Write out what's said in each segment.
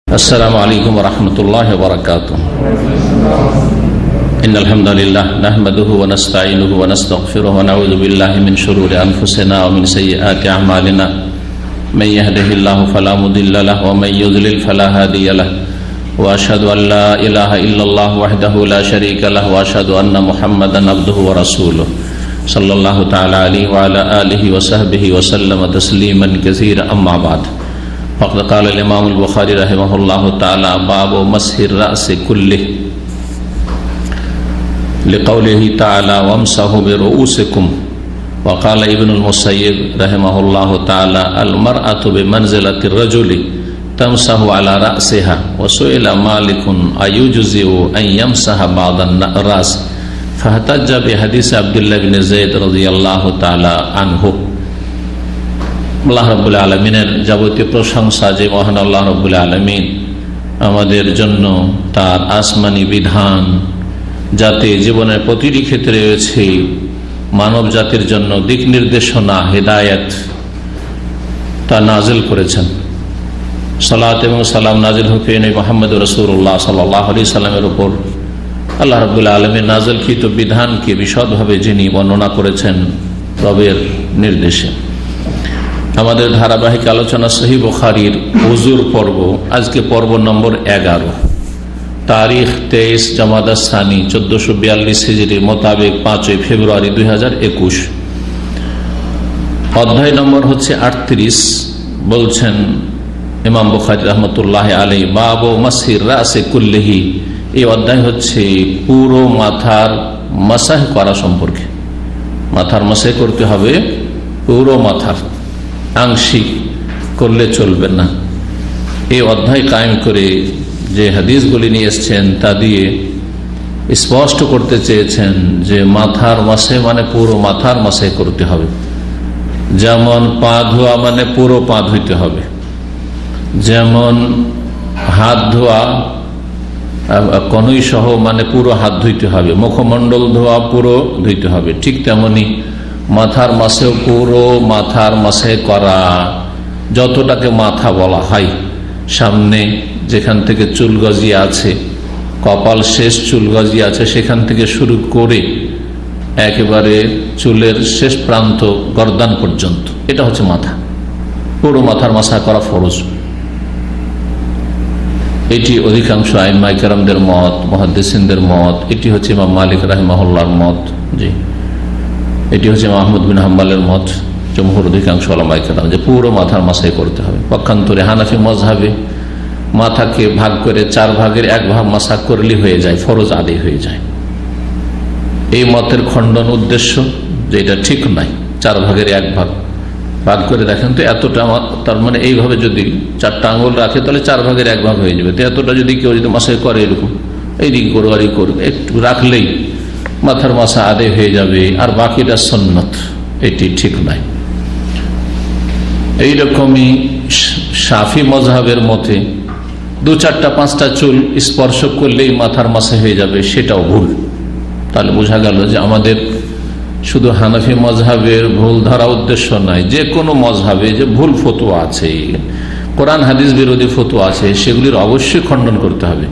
अस्सलामु अलैकुम वरहमतुल्लाहि वबरकातुहू। इन्नल हम्दुलिल्लाह नहमदुहु व नस्तईनुहु व नस्तगफिरुहु व नऊज़ु बिल्लाहि मिन शुरूरि अनफुसिना व मिन सय्यिआति अअमालिना। मन यहदिहिल्लाहु फला मुदिल्ल लहु व मन युद्लिल फला हादिय लहु व अशहदु अन ला इलाहा इल्लल्लाहु वहदहु ला शरीका लहु व अशहदु अन्ना मुहम्मदन अब्दुहु व रसूलुहु सल्लल्लाहु तआला अलैहि व अला आलिहि व सहबिहि व सल्लम तस्लीमन कसीरा। अम्मा बाद फ़क़द क़ाल इमाम बुखारी रहमहुल्लाहु तआला बाब मस्हिर रअस कुल्लिह लिक़ौलिहि तआला वमसहु बिरुऊसिकुम। व क़ाल इब्नुल मुसय्यिब रहमहुल्लाहु तआला अल मरअतु बिमंज़िलतिर रजुलि तमसहु अला रअसिहा व सुइला मालिकुन अयुजज़िउ अन यमसह बादन रास फहतज्ज बिहदीस अब्दुल्लाह बिन ज़ैद रज़ियल्लाहु तआला अन्हु। আল্লাহ রাব্বুল আলামিনের যাবতীয় প্রশংসা যে মহান আল্লাহ রাব্বুল আলামিন আমাদের জন্য তার আসমানি বিধান যাতে জীবনের প্রতিটি ক্ষেত্রে রয়েছে মানব জাতির জন্য দিক নির্দেশনা হেদায়েত তা নাজিল করেছেন। সালাত এবং সালাম নাজিল হোক নবী মুহাম্মদ রাসূলুল্লাহ সাল্লাল্লাহু আলাইহি সাল্লামের উপর। আল্লাহ রাব্বুল আলামিন নাজিলকৃত বিধানকে বিশদভাবে যিনি বর্ণনা করেছেন রবের নির্দেশে। আমাদের ধারাবাহিক আলোচনা সহিহ বুখারীর ওযুর পর্ব, আজকে পর্ব নম্বর 11, তারিখ 23 জামাদা সানি 1442 হিজরি মোতাবেক 5 ফেব্রুয়ারি 2021। অধ্যায় নম্বর হচ্ছে 38। বলছেন ইমাম বুখারী রাহমাতুল্লাহি আলাইহি বাব মাসহির রাসে কুল্লিহি। এই অধ্যায় হচ্ছে পুরো মাথার মাসাহ করা সম্পর্কে। মাথার মাসাহ করতে হবে, পুরো মাথার, আংশিক করলে চলবে না। এই অধ্যায় কায়েম করে যে হাদিসগুলি নিয়ে এসছেন তা দিয়ে স্পষ্ট করতে চেয়েছেন যে মাথার মাসে মানে পুরো মাথার মাসে করতে হবে। যেমন পা ধোয়া মানে পুরো পা ধুইতে হবে, যেমন হাত ধোয়া কনুই সহ মানে পুরো হাত ধুইতে হবে, মুখমণ্ডল ধোয়া পুরো ধুইতে হবে, ঠিক তেমনি মাথার মাসেও পুরো মাথার মাসে করা। যতটাকে মাথা বলা হয়, সামনে যেখান থেকে চুল গজিয়ে আছে, কপাল শেষ চুল গজিয়ে আছে, সেখান থেকে শুরু করে একেবারে চুলের শেষ প্রান্ত গর্দান পর্যন্ত, এটা হচ্ছে মাথা। পুরো মাথার মাসা করা ফরজ। এটি অধিকাংশ আইম্মায়ে কেরামদের মত, মুহাদ্দিসিনদের মত। এটি হচ্ছে ইমাম মালিক রাহিমাহুল্লাহর মত। জি, এটি হচ্ছে আহমদ বিন হাম্বলের মত, জমহুর অধিকাংশ উলামায়ে কেরাম, যে পুরো মাথার মাসাই করতে হবে। পক্ষান্তরে হানাফি মাযহাবে মাথাকে ভাগ করে 4 ভাগের 1 ভাগ মাসা করলে হয়ে যায়, ফরজ আদায় হয়ে যায়। এই মতের খণ্ডন উদ্দেশ্য যে এটা ঠিক নাই, 4 ভাগের 1 ভাগ ভাগ করে দেখেন তো এতটা, তার মানে এইভাবে যদি 4টা আঙুল রাখে তাহলে 4 ভাগের 1 ভাগ হয়ে যাবে। তো এতটা যদি কেউ যদি মাসাই করে এরকম এইদিক করো আর এই করবে, একটু রাখলেই মাথার মাসা আদায় হয়ে যাবে, আর বাকিটা সুন্নত। এটি ঠিক নাই। এইরকমই শাফি মাযহাবের মতে 2, 4টা 5টা চুল স্পর্শ করলেই মাথার মাসা হয়ে যাবে, সেটাও ভুল। তাহলে বোঝা গেল যে আমাদের শুধু হানাফি মাযহাবের ভুল ধরা উদ্দেশ্য নয়, যে কোনো মাযহাবে যে ভুল ফতোয়া আছে, কোরআন হাদিস বিরোধী ফতোয়া আছে, সেগুলির অবশ্যই খণ্ডন করতে হবে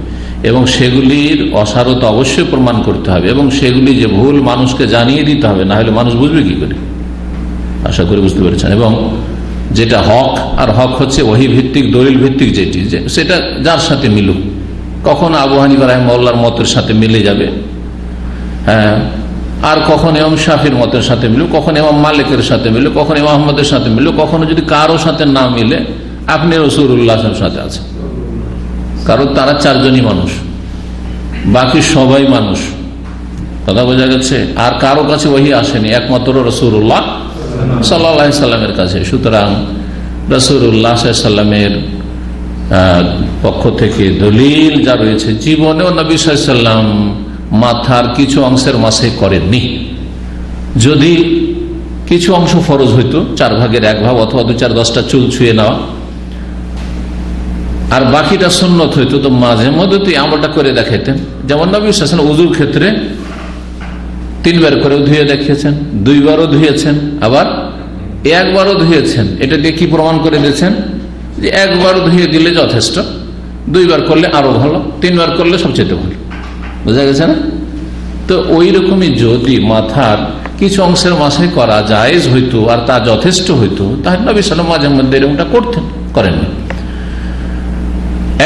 এবং সেগুলির অসারতা অবশ্যই প্রমাণ করতে হবে এবং সেগুলি যে ভুল মানুষকে জানিয়ে দিতে হবে, না হলে মানুষ বুঝবে কি করে? আশা করি বুঝতে পেরেছেন। এবং যেটা হক, আর হক হচ্ছে ওহী ভিত্তিক, দলিল ভিত্তিক, যেটি সেটা যার সাথে মিলুক। কখনো আবু হানিফা রাহিমাহুল্লাহর মতের সাথে মিলে যাবে, হ্যাঁ, আর কখনো ইমাম শাফির মতের সাথে মিলুক, কখনো ইমাম মালিকের সাথে মিলুক, কখনো ইমাম আহমদের সাথে মিলুক, কখনো যদি কারো সাথে না মিলে আপনি রাসূলুল্লাহর সাথে আছেন। কারণ তারা 4 জনই মানুষ, বাকি সবাই মানুষ, কথা বোঝা গেছে। আর কারো কাছে ওহী আসেনি, একমাত্র রাসূলুল্লাহ সাল্লাল্লাহু আলাইহি সাল্লামের কাছে। সুতরাং রাসূলুল্লাহ সাল্লাল্লাহু আলাইহি সাল্লামের পক্ষ থেকে দলিল যা রয়েছে, জীবনেও নবী সাল্লাল্লাহু আলাইহি সাল্লাম মাথার কিছু অংশের মাসে করেননি। যদি কিছু অংশ ফরজ হইতো, 4 ভাগের 1 ভাগ অথবা 2, 4, 10টা চুল ছুঁয়ে নেওয়া, আর বাকিটা সুন্নত হইতো, তো মাঝে মধ্যে তুই আমলটা করে দেখাইতেন। যেমন নবী সাল্লাল্লাহু আলাইহি ওয়াসাল্লাম ওযুর ক্ষেত্রে 3 বার করেও ধুয়ে দেখিয়েছেন, 2 বারও ধুয়েছেন, আবার 1 বারও ধুয়েছেন। এটা দিয়ে কি প্রমাণ করে দিয়েছেন? যে একবার ধুয়ে দিলে যথেষ্ট, 2 বার করলে আরো ভালো, 3 বার করলে সবচেয়ে ভালো। বোঝা গেছে না? তো ওই রকমই যদি মাথার কিছু অংশের মাসাই করা জায়েজ হইতো আর তা যথেষ্ট হইতো, তাহলে নবী সাল্লাল্লাহু আলাইহি ওয়াসাল্লাম মাঝে মধ্যে এরকমটা করতেন, করেননি।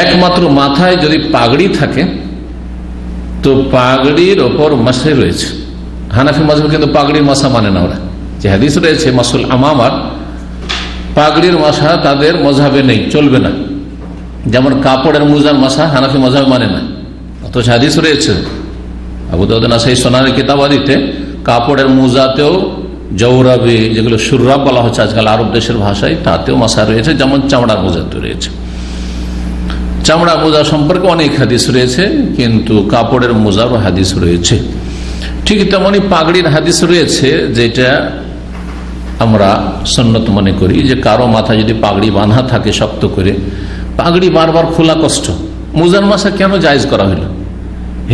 একমাত্র মাথায় যদি পাগড়ি থাকে তো পাগড়ির ওপর মাসে রয়েছে। হানাফি মাযহাব কিন্তু পাগড়ির মাসা মানে না, ওরা যে হাদিস রয়েছে মাসুল আমামার, পাগড়ির মাসা তাদের মাযহাবে নেই, চলবে না। যেমন কাপড়ের মুজার মাসা হানাফি মাযহাব মানে না, অথচ হাদিস রয়েছে আবু দাউদ নাসাই সুনান কিতাবাদিতে কাপড়ের মুজাতেও জওরাবে, যেগুলো শুররাব বলা হচ্ছে আজকাল আরব দেশের ভাষায়, তাতেও মাসা রয়েছে, যেমন চামড়ার মুজাতে রয়েছে। চামড়া মোজা সম্পর্কে অনেক হাদিস রয়েছে, কিন্তু কাপড়ের মোজারও হাদিস রয়েছে। ঠিক তেমনি পাগড়ির হাদিস রয়েছে, যেটা আমরা সুন্নত মনে করি, যে কারো মাথা যদি পাগড়ি বাঁধা থাকে শক্ত করে, পাগড়ি বারবার খোলা কষ্ট, মোজার মাসা কেন জায়েজ করা হলো?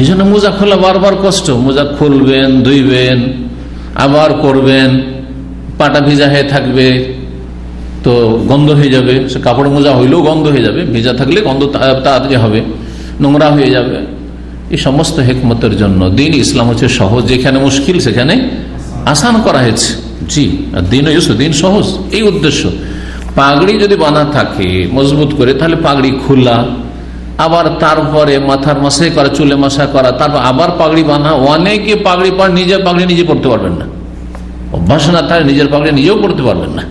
এই জন্য মোজা খোলা বারবার কষ্ট, মোজা খুলবেন, ধুইবেন, আবার করবেন, পাটা ভিজা হয়ে থাকবে তো গন্ধ হয়ে যাবে, সে কাপড় মোজা হইলেও গন্ধ হয়ে যাবে, ভিজা থাকলে গন্ধ তাড়াতাড়ি হবে, নোংরা হয়ে যাবে। এই সমস্ত হিকমতের জন্য দিন ইসলাম হচ্ছে সহজ, যেখানে মুশকিল সেখানে আসান করা হয়েছে। জি, আর দিন দিন সহজ, এই উদ্দেশ্য। পাগড়ি যদি বাঁধা থাকে মজবুত করে, তাহলে পাগড়ি খোলা, আবার তারপরে মাথার মাসাই করা, চুলে মাসা করা, তারপর আবার পাগড়ি বাঁধা। অনেকে পাগড়ি পর নিজের পাগড়ি নিজে পড়তে পারবেন না, অভ্যাস না তাহলে নিজের পাগড়ি নিজেও পড়তে পারবেন না,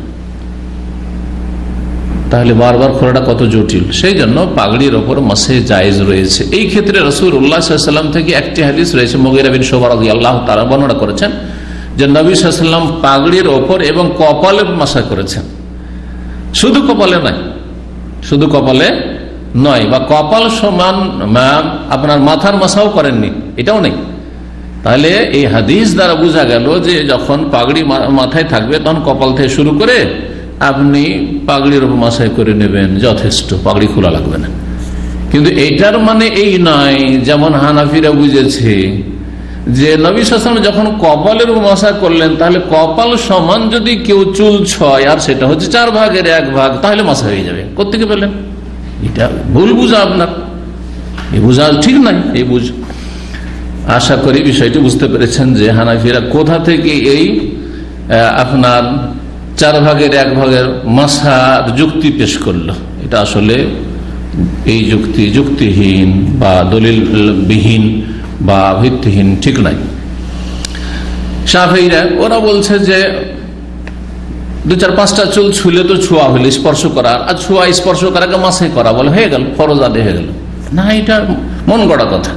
তাহলে বারবার খোলাটা কত জটিল। সেই জন্য পাগড়ির ওপর মাসে জায়েজ রয়েছে। এই ক্ষেত্রে রাসূলুল্লাহ সাল্লাল্লাহু আলাইহি ওয়াসাল্লাম থেকে একটি হাদিস রয়েছে, মুগীরা বিন শুবা রাদিয়াল্লাহু তাআলা বর্ণনা করেছেন যে নবী সাল্লাল্লাহু আলাইহি ওয়াসাল্লাম পাগড়ির ওপর এবং কপালে মাসা করেছেন। শুধু কপালে নয়, শুধু কপালে নয়, বা কপাল সমান আপনার মাথার মাসাও করেননি, এটাও নেই। তাহলে এই হাদিস দ্বারা বোঝা গেল যে যখন পাগড়ি মাথায় থাকবে তখন কপাল থেকে শুরু করে আপনি পাগড়ির উপর মাসাই করে নেবেন, যথেষ্ট, পাগড়ি খোলা লাগবে না। কিন্তু এইটার মানে এই নয়, যেমন হানাফিরা বুঝেছে যে নবী সাল্লাল্লাহু আলাইহি ওয়াসাল্লাম যখন কপালের উপর মাসা করলেন, তাহলে কপাল সমান যদি কেউ চুল ছয় আর সেটা হচ্ছে 4 ভাগের 1 ভাগ, তাহলে মাসা হয়ে যাবে। কোত্থেকে পেলেন? এটা ভুল বুঝা আপনার, এই বুঝা ঠিক নাই, এই বুঝ। আশা করি বিষয়টি বুঝতে পেরেছেন যে হানাফিরা কোথা থেকে এই আপনার 4 ভাগের 1 ভাগের মাসার যুক্তি পেশ করলো। এটা আসলে এই যুক্তি যুক্তিহীন বা দলিলবিহীন বা ভিত্তিহীন, ঠিক নাই। শাফিঈরা ওরা বলছে যে 2-4-5টা চুল ছুলে তো ছোঁয়া হইলে স্পর্শ করা, আর ছোঁয়া স্পর্শ করাকে মাসাই করা বলে হয়ে গেল, ফরজ আদায় হয়ে গেল। না, এটা মন গড়া কথা।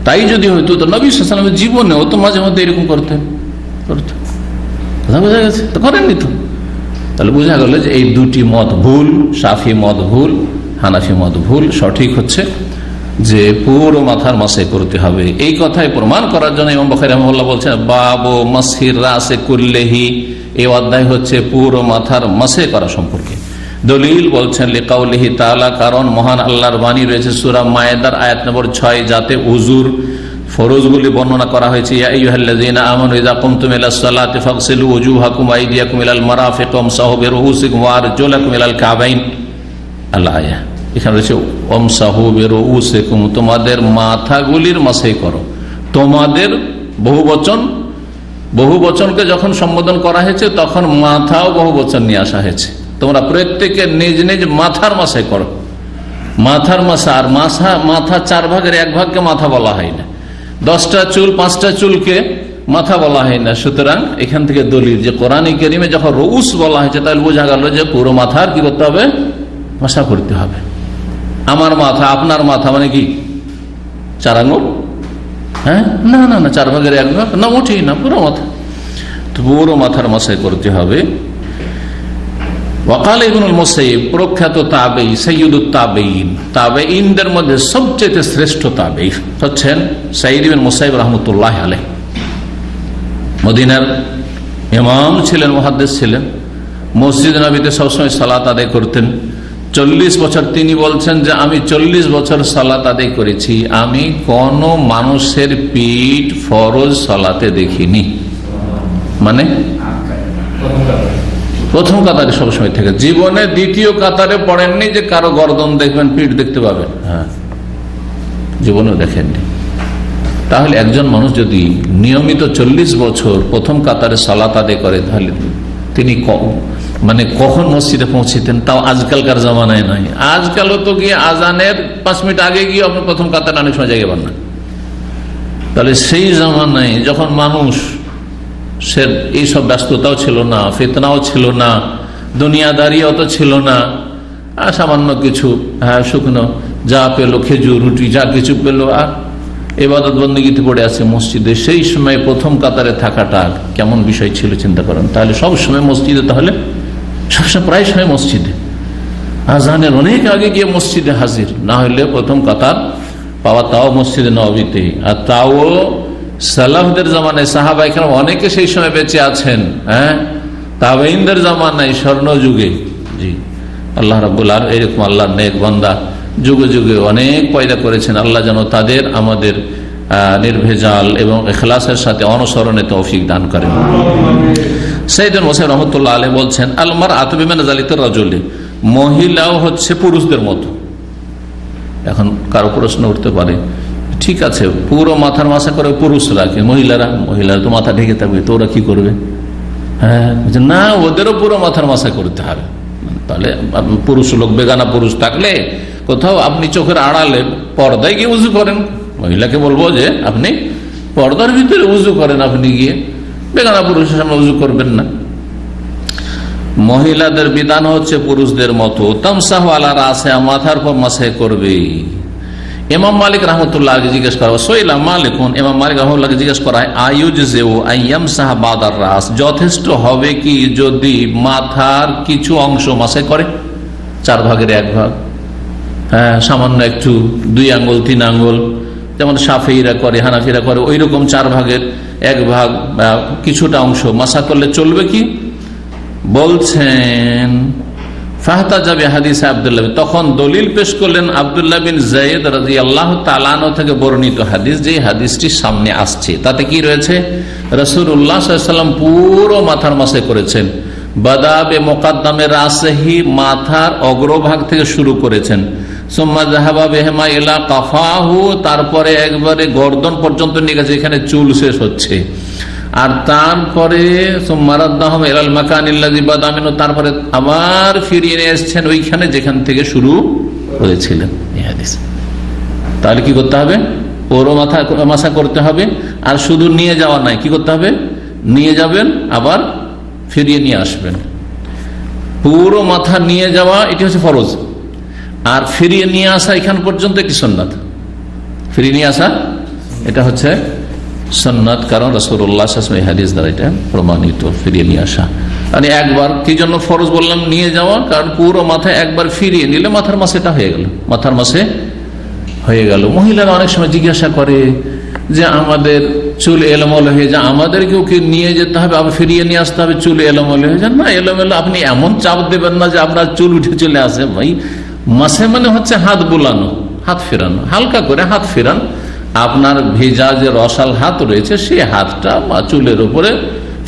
তাই যদি হইতো তো নবী সাল্লাল্লাহু আলাইহি ওয়াসাল্লামের জীবনেও তো মাঝে মধ্যে এরকম করতেন, বোঝা গেছে তো, করেননি তো। তাহলে বোঝা গেল যে এই দুটি মত ভুল, শাফি মত ভুল, হানাফি মত ভুল। সঠিক হচ্ছে যে পুরো মাথার মাসাই করতে হবে। এই কথাই প্রমাণ করার জন্য ইমাম বুখারী রাহিমাহুল্লাহ বলছেন বাবু মাসহির রাসে কুল্লিহি, এই অধ্যায় হচ্ছে পুরো মাথার মাসাই করা সম্পর্কে। দলিল বলছেন লিকাউলিহি তাআলা, কারণ মহান আল্লাহর বাণী রয়েছে সূরা মায়েদার আয়াত নম্বর 6, যাতে উযুর ফরজগুলি বর্ণনা করা হয়েছে। ইয়া আইয়ুহাল্লাযীনা আমানু ইযা কুমতুম ইলাস সালাতি ফাগসিলু ওয়ুজুহাকুম ওয়া আইদিয়াকুম ইলাল মারাফিক ওয়ামসাহু বিরুউসিকুম ওয়া আরজুলাকুম ইলাল কাবাইন। আল আয়াহ, এখানে রয়েছে ওয়ামসাহু বিরুউসিকুম, তোমাদের মাথাগুলির মাসাই করো। তোমাদের বহুবচনকে যখন সম্বোধন করা হয়েছে তখন মাথাও বহুবচন নিয়ে আসা হয়েছে। তোমরা প্রত্যেকে নিজ নিজ মাথার মাসাই করো। মাথার মাসা, আর মাথা 4 ভাগের 1 ভাগকে মাথা বলা হয় না, 10টা চুল 5টা চুলকে মাথা বলা হয় না। সুতরাং এখান থেকে দলিল যে কোরআন কারীমে যখন রউস বলা হয়েছে, তাহলে বোঝা গেল যে পুরো মাথার কি করতে হবে? মাসা করতে হবে। আমার মাথা, আপনার মাথা মানে কি 4 আঙ্গুল? হ্যাঁ, না না না, 4 ভাগের 1 ভাগ না, মোটেই না, পুরো মাথা। তো পুরো মাথার মাসাই করতে হবে। ওয়াকাল ইবনুল মুসাইয়িব, প্রখ্যাত তাবেঈ, সাইয়্যিদুত তাবেঈন, তাবেঈনদের মধ্যে সবচেয়ে শ্রেষ্ঠ তাবেঈ হচ্ছেন সাঈদ ইবনে মুসাইয়িব রাহমাতুল্লাহি আলাইহি। মদিনার ইমাম ছিলেন, মুহাদ্দিস ছিলেন, মসজিদ নববীতে সবসময় সালাত আদায় করতেন। 40 বছর তিনি বলছেন যে আমি 40 বছর সালাত আদায় করেছি, আমি কোন মানুষের পিঠ ফরজ সালাতে দেখিনি। মানে প্রথম কাতারে সবসময় থেকে। জীবনে দ্বিতীয় কাতারে পড়েননি যে কারো গর্দন দেখবেন, পিঠ দেখতে পাবেন, হ্যাঁ, জীবনেও দেখেননি। তাহলে একজন মানুষ যদি নিয়মিত 40 বছর প্রথম কাতারে সালাত আদায় করে, তাহলে তিনি মানে কখন মসজিদে পৌঁছিতেন, তাও আজকালকার জামানায় নাই। আজকালও তো গিয়ে আজানের 5 মিনিট আগে গিয়ে আপনি প্রথম কাতারে অনেক সময় জায়গা পান না। তাহলে সেই জামানায় যখন মানুষ এইসব ব্যস্ততাও ছিল না, ফিতনাও ছিল না, দুনিয়াদারি অত ছিল না, আর সামান্য কিছু শুকনো যা পেলো, খেজুর রুটি যা কিছু পেলো, আর ইবাদত বন্দেগীতে পড়ে আছে মসজিদে। সেই সময় প্রথম কাতারে থাকাটা কেমন বিষয় ছিল চিন্তা করেন। তাহলে সব সময় মসজিদে, তাহলে সবসময় প্রায় সময় মসজিদে, আজানের অনেক আগে গিয়ে মসজিদে হাজির না হলে প্রথম কাতার পাওয়া, তাও মসজিদে নববীতে। আর তাও সালাফদের জামানায় সাহাবায়ে কেরাম অনেকে সেই সময় বেঁচে আছেন, হ্যাঁ, তাবেঈনদের জামানায় স্বর্ণ যুগে। জি, আল্লাহ রাব্বুল আলামিন এরকম আল্লাহর নেক বান্দা যুগে যুগে অনেক পয়দা করেছেন। আল্লাহ যেন তাদের আমাদের নির্ভেজাল এবং ইখলাসের সাথে অনুসরণে তৌফিক দান করেন। সাইয়েদুল মুসাইয়্যিব রাহমাতুল্লাহ আলাইহি বলছেন, আল মারআতু বিমানজিলাতির রাজুলি, মহিলাও হচ্ছে পুরুষদের মতো। এখন কারো প্রশ্ন উঠতে পারে, ঠিক আছে, পুরো মাথার মাসা করে পুরুষরা, মহিলারা তো মাথা ঢেকে থাকবে, তো ওরা কি করবে? হ্যাঁ, না, ওদেরও পুরো মাথার মাসা করতে হবে। তাহলে পুরুষ লোক, বেগানা পুরুষ থাকলে কোথাও আপনি চোখের আড়ালে পর্দায় গিয়ে উজু করেন, মহিলাকে বলবো যে আপনি পর্দার ভিতরে উজু করেন, আপনি গিয়ে বেগানা পুরুষের সামনে উজু করবেন না। মহিলাদের বিধান হচ্ছে পুরুষদের মতো, তামসাহু আলা রাসে, মাথার পর মাসে করবে। ইমাম মালিক রাহমাতুল্লাহ জিজ্ঞেস করা, সোইলা মালিকুন, ইমাম মালিক রাহমাতুল্লাহকে জিজ্ঞেস করা হয়, আইয়ুজু আইয়ামসাহ বাদার রাস, যথেষ্ট হবে কি যদি মাথার কিছু অংশ মাসে করে, 4 ভাগের 1 ভাগ, হ্যাঁ, সামান্য একটু 2 আঙ্গুল 3 আঙ্গুল, যেমন শাফিঈরা করে, হানাফিরা করে, ওই রকম 4 ভাগের 1 ভাগ কিছুটা অংশ মাসা করলে চলবে কি? বলছেন ফাহতাজা বিহাদিস আব্দুল্লাহ, তখন দলিল পেশ করলেন আব্দুল্লাহ বিন যায়েদ রাদিয়াল্লাহু তাআলা আনহু থেকে বর্ণিত হাদিস, যে হাদিসটি সামনে আসছে তাতে কি রয়েছে? রাসূলুল্লাহ সাল্লাল্লাহু আলাইহি ওয়াসাল্লাম পুরো মাথার মাসে করেছেন। বাদাবে মুকাদ্দামে রাসহি, মাথার অগ্রভাগ থেকে শুরু করেছেন। সুম্মা যাহাবা বিহিমা ইলা কাফাহু, তারপরে একবারে গর্দন পর্যন্ত নিয়ে গেছে, এখানে চুল শেষ হচ্ছে। আর তারপরে তারপরে আবার ফিরিয়ে নিয়ে এসছেন ওইখানে যেখান থেকে শুরু করেছিলেন। তাহলে কি করতে হবে? পুরো মাথা করতে হবে। আর শুধু নিয়ে যাওয়া নাই, কি করতে হবে? নিয়ে যাবেন, আবার ফিরিয়ে নিয়ে আসবেন। পুরো মাথা নিয়ে যাওয়া এটি হচ্ছে ফরজ, আর ফিরিয়ে নিয়ে আসা এখান পর্যন্ত একটি সুন্নাত। ফিরিয়ে নিয়ে আসা এটা হচ্ছে সুন্নাত, কারণ রাসূলুল্লাহ সাল্লাল্লাহু আলাইহি ওয়াসাল্লাম হাদিস দ্বারা এটা প্রমাণিত, ফিরিয়ে নিয়ে আসা। মানে একবার কি জন্য ফরজ বললাম নিয়ে যাওয়া? কারণ পুরো মাথায় একবার ফিরিয়ে নিলে মাথার মাসে এটা হয়ে গেল, মাথার মাসে হয়ে গেল। মহিলারা অনেক সময় জিজ্ঞাসা করে যে আমাদের চুল এলোমেলো হয়ে যায়, আমাদেরকেও কি নিয়ে যেতে হবে, আবার ফিরিয়ে নিয়ে আসতে হবে, চুল এলোমেলো হয়ে যায়? না, এলোমেলো আপনি এমন চাপ দেবেন না যে আপনার চুল উঠে চলে আসে। ভাই, মাসে মানে হচ্ছে হাত বুলানো, হাত ফেরানো, হালকা করে হাত ফেরান। আপনার ভেজা যে রসাল হাত রয়েছে সেই হাতটা চুলের উপরে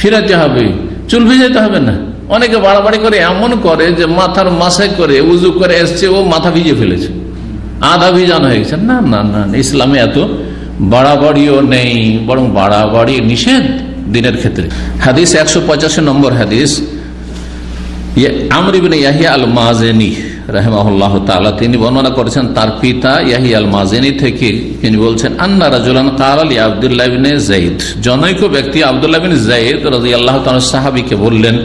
ফিরাতে হবে, চুল ভেজাতে হবে না। অনেকে বাড়াবাড়ি করে এমন করে যে মাথার মাসে করে উজু করে এসছে, ও মাথা ভিজে ফেলেছে, আধা ভিজানো হয়ে গেছে। না না না, ইসলামে এত বাড়াবাড়িও নেই, বরং বাড়াবাড়ি নিষেধ দিনের ক্ষেত্রে। হাদিস 185 নম্বর হাদিস, আমর ইবনে ইয়াহিয়া আল মাযিনী রাহিমাহুল্লাহ তাআলা তিনি বর্ণনা করেছেন তার পিতা ইয়াহিয়া আল মাযিনী থেকে। তিনি বলছেন, আন্না রাজুলান ক্বালা লি আব্দুল্লাহ ইবনে যায়েদ, জনৈক ব্যক্তি আব্দুল্লাহ বিন যায়েদ রাদিয়াল্লাহু তাআলা সাহাবীকে বললেন,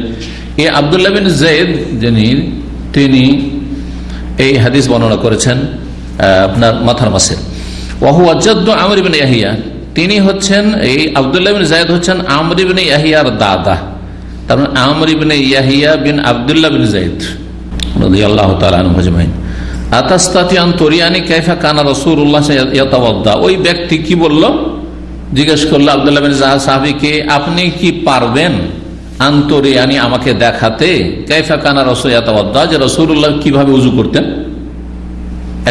এই আব্দুল্লাহ বিন যায়েদ তিনি এই হাদিস বর্ণনা করেছেন আপনার মাথার মাসে। ওয়া হুয়া জাদ্দু আমর ইবনে ইয়াহিয়া, তিনি হচ্ছেন, এই আব্দুল্লাহ বিন যায়েদ হচ্ছেন আমর ইবনে ইয়াহিয়ার দাদা। তার মানে আমর ইবনে ইয়াহিয়া বিন আব্দুল্লাহ বিন যায়েদ রাদিয়াল্লাহু তাআলা আনহু আজমাইন। আতাস্তাতি আন তুরিয়ানি কাইফা কানা রাসূলুল্লাহ ইয়াতাওয়াদ্দা, ওই ব্যক্তি কি বলল? জিজ্ঞেস করলো আব্দুল্লাহ বিন যায়েদ সাহাবীকে, আপনি কি পারবেন আন তুরিয়ানি, আমাকে দেখাতে, কাইফা কানা রাসূল ইয়াতাওয়াদ্দা, যে রাসূলুল্লাহ কিভাবে ওযু করতেন?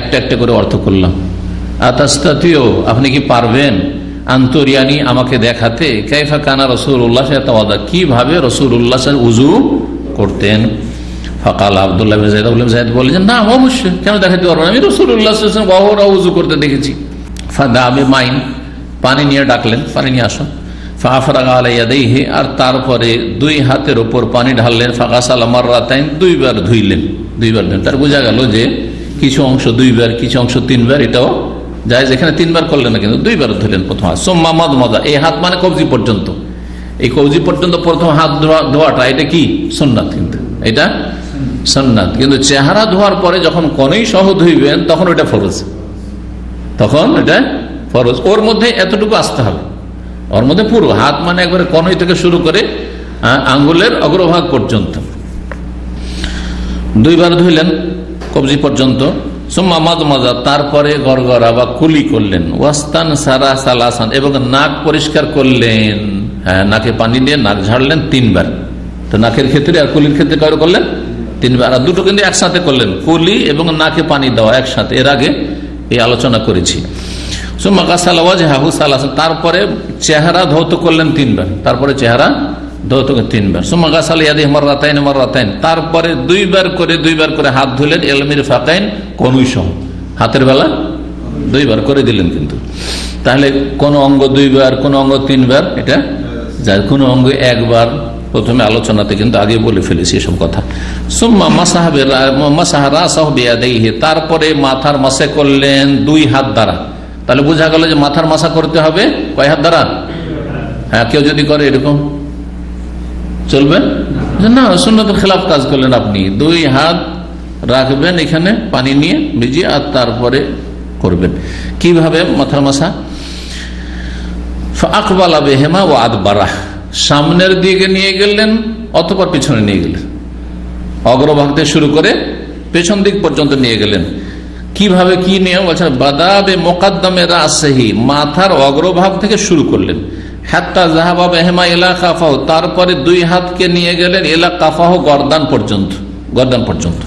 একটা একটা করে অর্থ করলাম। আতাস্তাতিও, আপনি কি পারবেন, আন্তরিয়ানি, আমাকে দেখাতে, কাইফা কানা রাসূলুল্লাহ ইয়াতাওয়াদ্দা, কিভাবে রাসূলুল্লাহ ওযু করতেন। ফাকাল আব্দুল্লাহ বিন যায়েদ, আব্দুল্লাহ বিন যায়েদ বললেন, না অবশ্যই, কেন দেখাতে পারবো না, আমি রাসূলুল্লাহ সাল্লাল্লাহু আলাইহি ওয়াসাল্লাম ওয়াহুরা ওযু করতে দেখেছি। ফাদা বিমাইন, পানি নিয়ে ডাকলেন, পানি নিয়ে আসো। ফাফরাগা আলা ইয়াদাইহি, আর তারপরে দুই হাতের উপর পানি ঢাললেন। ফাগাসালা মাররাতাইন, দুইবার ধুইলেন, দুইবার ধুইলেন। তার বোঝা গেল যে কিছু অংশ দুইবার, কিছু অংশ তিনবার, এটাও যায়, যেখানে তিনবার করলেন না, কিন্তু দুইবার ধুলেন প্রথম হাত। সুম্মা মাদমাদা, এই হাত মানে কবজি পর্যন্ত, এই কবজি পর্যন্ত প্রথম হাত ধোয়াটা এটা কি সুন্নাত, কিন্তু এটা সুন্নাত। কিন্তু চেহারা ধোয়ার পরে যখন কনেই সহ ধুইবেন তখন ওটা ফরজ, তখন এটা ফরজ। ওর মধ্যে এতটুকু আসতে হবে, ওর মধ্যে পুরো হাত মানে একবারে কনই থেকে শুরু করে আঙ্গুলের অগ্রভাগ পর্যন্ত দুইবার ধুইলেন কবজি পর্যন্ত। সুম্মা মাদমাদা, তারপরে গড়গড়া বা কুলি করলেন। ওয়াস্তান সারা সালাসান, এবং নাক পরিষ্কার করলেন, হ্যাঁ নাকে পানি দিয়ে নাক ঝাড়লেন তিনবার। তো নাকের ক্ষেত্রে আর কুলির ক্ষেত্রে কয়বার করলেন? তিনবার। আর দুটো কিন্তু একসাথে করলেন, কুলি এবং নাকে পানি দেওয়া একসাথে, এর আগে এই আলোচনা করেছি। সুম্মা গাসালা ওয়াজহাহু সালাসান, তারপরে চেহারা ধৌত করলেন তিনবার, তারপরে চেহারা ধৌত তিনবার। সুম্মা গাসালা ইয়াদিহি মাররাতাইন মাররাতাইন, তারপরে দুইবার করে হাত ধুলেন। এলমির ফাকাইন, কনুই সহ, হাতের বেলা দুইবার করে দিলেন। কিন্তু তাহলে কোন অঙ্গ দুইবার, কোন অঙ্গ তিনবার, এটা যায়। কোন অঙ্গ একবার, প্রথমে আলোচনাতে কিন্তু আগে বলে ফেলেছি এসব কথা। সুম্মা মাসাহা রাসাহু বিয়াদাইহি, তারপরে মাথার মাসে করলেন দুই হাত দ্বারা। তাহলে বোঝা গেল যে মাথার মাসা করতে হবে কয় হাত দ্বারা? হ্যাঁ, কেউ যদি করে এরকম চলবে না, সুন্নতের খেলাফ কাজ করলেন আপনি। দুই হাত রাখবেন এখানে পানি নিয়ে ভিজিয়ে, আর তারপরে করবেন। কিভাবে মাথার মাসা? আকবালা বিহিমা ওয়া আদবারা, সামনের দিকে নিয়ে গেলেন অথবা পিছনে নিয়ে গেলেন, অগ্রভাগ থেকে শুরু করে পেছন দিক পর্যন্ত নিয়ে গেলেন। কিভাবে, কি নিয়ম? বাদাবে মোকাদ্দমে রাসহি, মাথার অগ্রভাগ থেকে শুরু করলেন। হাত্তা যাহাবা বিহিমা ইলা কাফাহু, তারপরে দুই হাতকে নিয়ে গেলেন ইলা কাফাহু, গর্দান পর্যন্ত।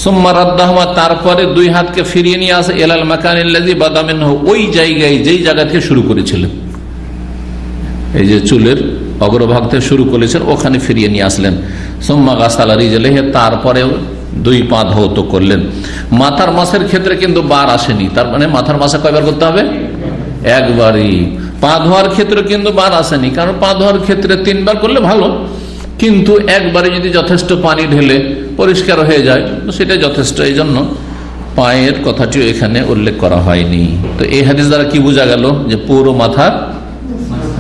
সুম্মা রাদ্দাহুমা, তারপরে দুই হাতকে ফিরিয়ে নিয়ে আসে ইলাল মাকানিল্লাযী বাদা মিনহু, ওই জায়গায় যেই জায়গা থেকে শুরু করেছিলেন, এই যে চুলের অগ্রভাগ থেকে শুরু করেছেন ওখানে ফিরিয়ে নিয়ে আসলেন। সুম্মা গাসালা রিজলাইহি, তারপরে দুই পা ধৌত করলেন। মাথার মাসের ক্ষেত্রে কিন্তু বার আসেনি, তার মানে মাথার মাসা কয়বার করতে হবে? একবারই। পা ধোয়ার ক্ষেত্রে কিন্তু বার আসেনি, কারণ পা ধোয়ার ক্ষেত্রে তিনবার করলে ভালো, কিন্তু একবারে যদি যথেষ্ট পানি ঢেলে পরিষ্কার হয়ে যায় সেটা যথেষ্ট। এই জন্য পায়ের কথাটিও এখানে উল্লেখ করা হয়নি। তো এই হাদিস দ্বারা কি বোঝা গেল? যে পুরো মাথার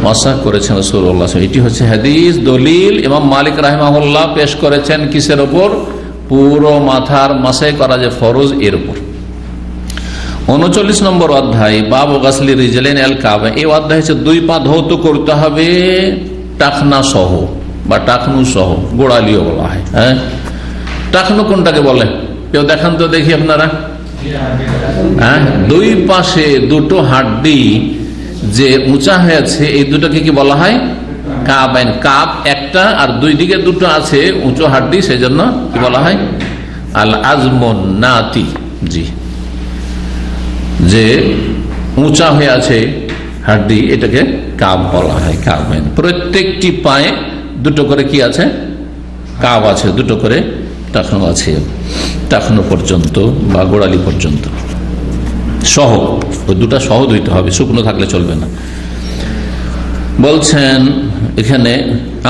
মাসা করেছেন রাসূলুল্লাহ। এটি হচ্ছে হাদিস দলিল। ইমাম মালিক রাহিমাহুল্লাহ পেশ করেছেন কিসের ওপর? পুরো মাথার মাসাই করা যে ফরজ, এর উপর। 39 নম্বর অধ্যায়, বাবু গাসলি রিজলাইন আল কাবা। এই অধ্যায় হচ্ছে দুই পা ধৌত করতে হবে টাকনা সহ বা টাকনু সহ, গোড়ালিও বলা হয়। হ্যাঁ, টাকনু কোনটাকে বলে? কেউ দেখান তো দেখি আপনারা। হ্যাঁ, দুই পাশে দুটো হাড্ডি যে উঁচা হয়েছে, এই দুটোকে কি বলা হয়? কাবাইন। কাব একটা, আর দুই দিকে দুটো আছে উঁচু হাড্ডি, সেই জন্য কি বলা হয়? আল আজমুন নাতি। জি, যে উঁচা হয়ে আছে হাড্ডি, এটাকে কাব বলা হয়, কাবাইন। প্রত্যেকটি পায়ে দুটো করে কি আছে? কাব আছে, দুটো করে টাকনো আছে, টাকনো পর্যন্ত বা গোড়ালি পর্যন্ত সহ। ওই দুটা সহ ধুইতে হবে, শুকনো থাকলে চলবে না। বলছেন এখানে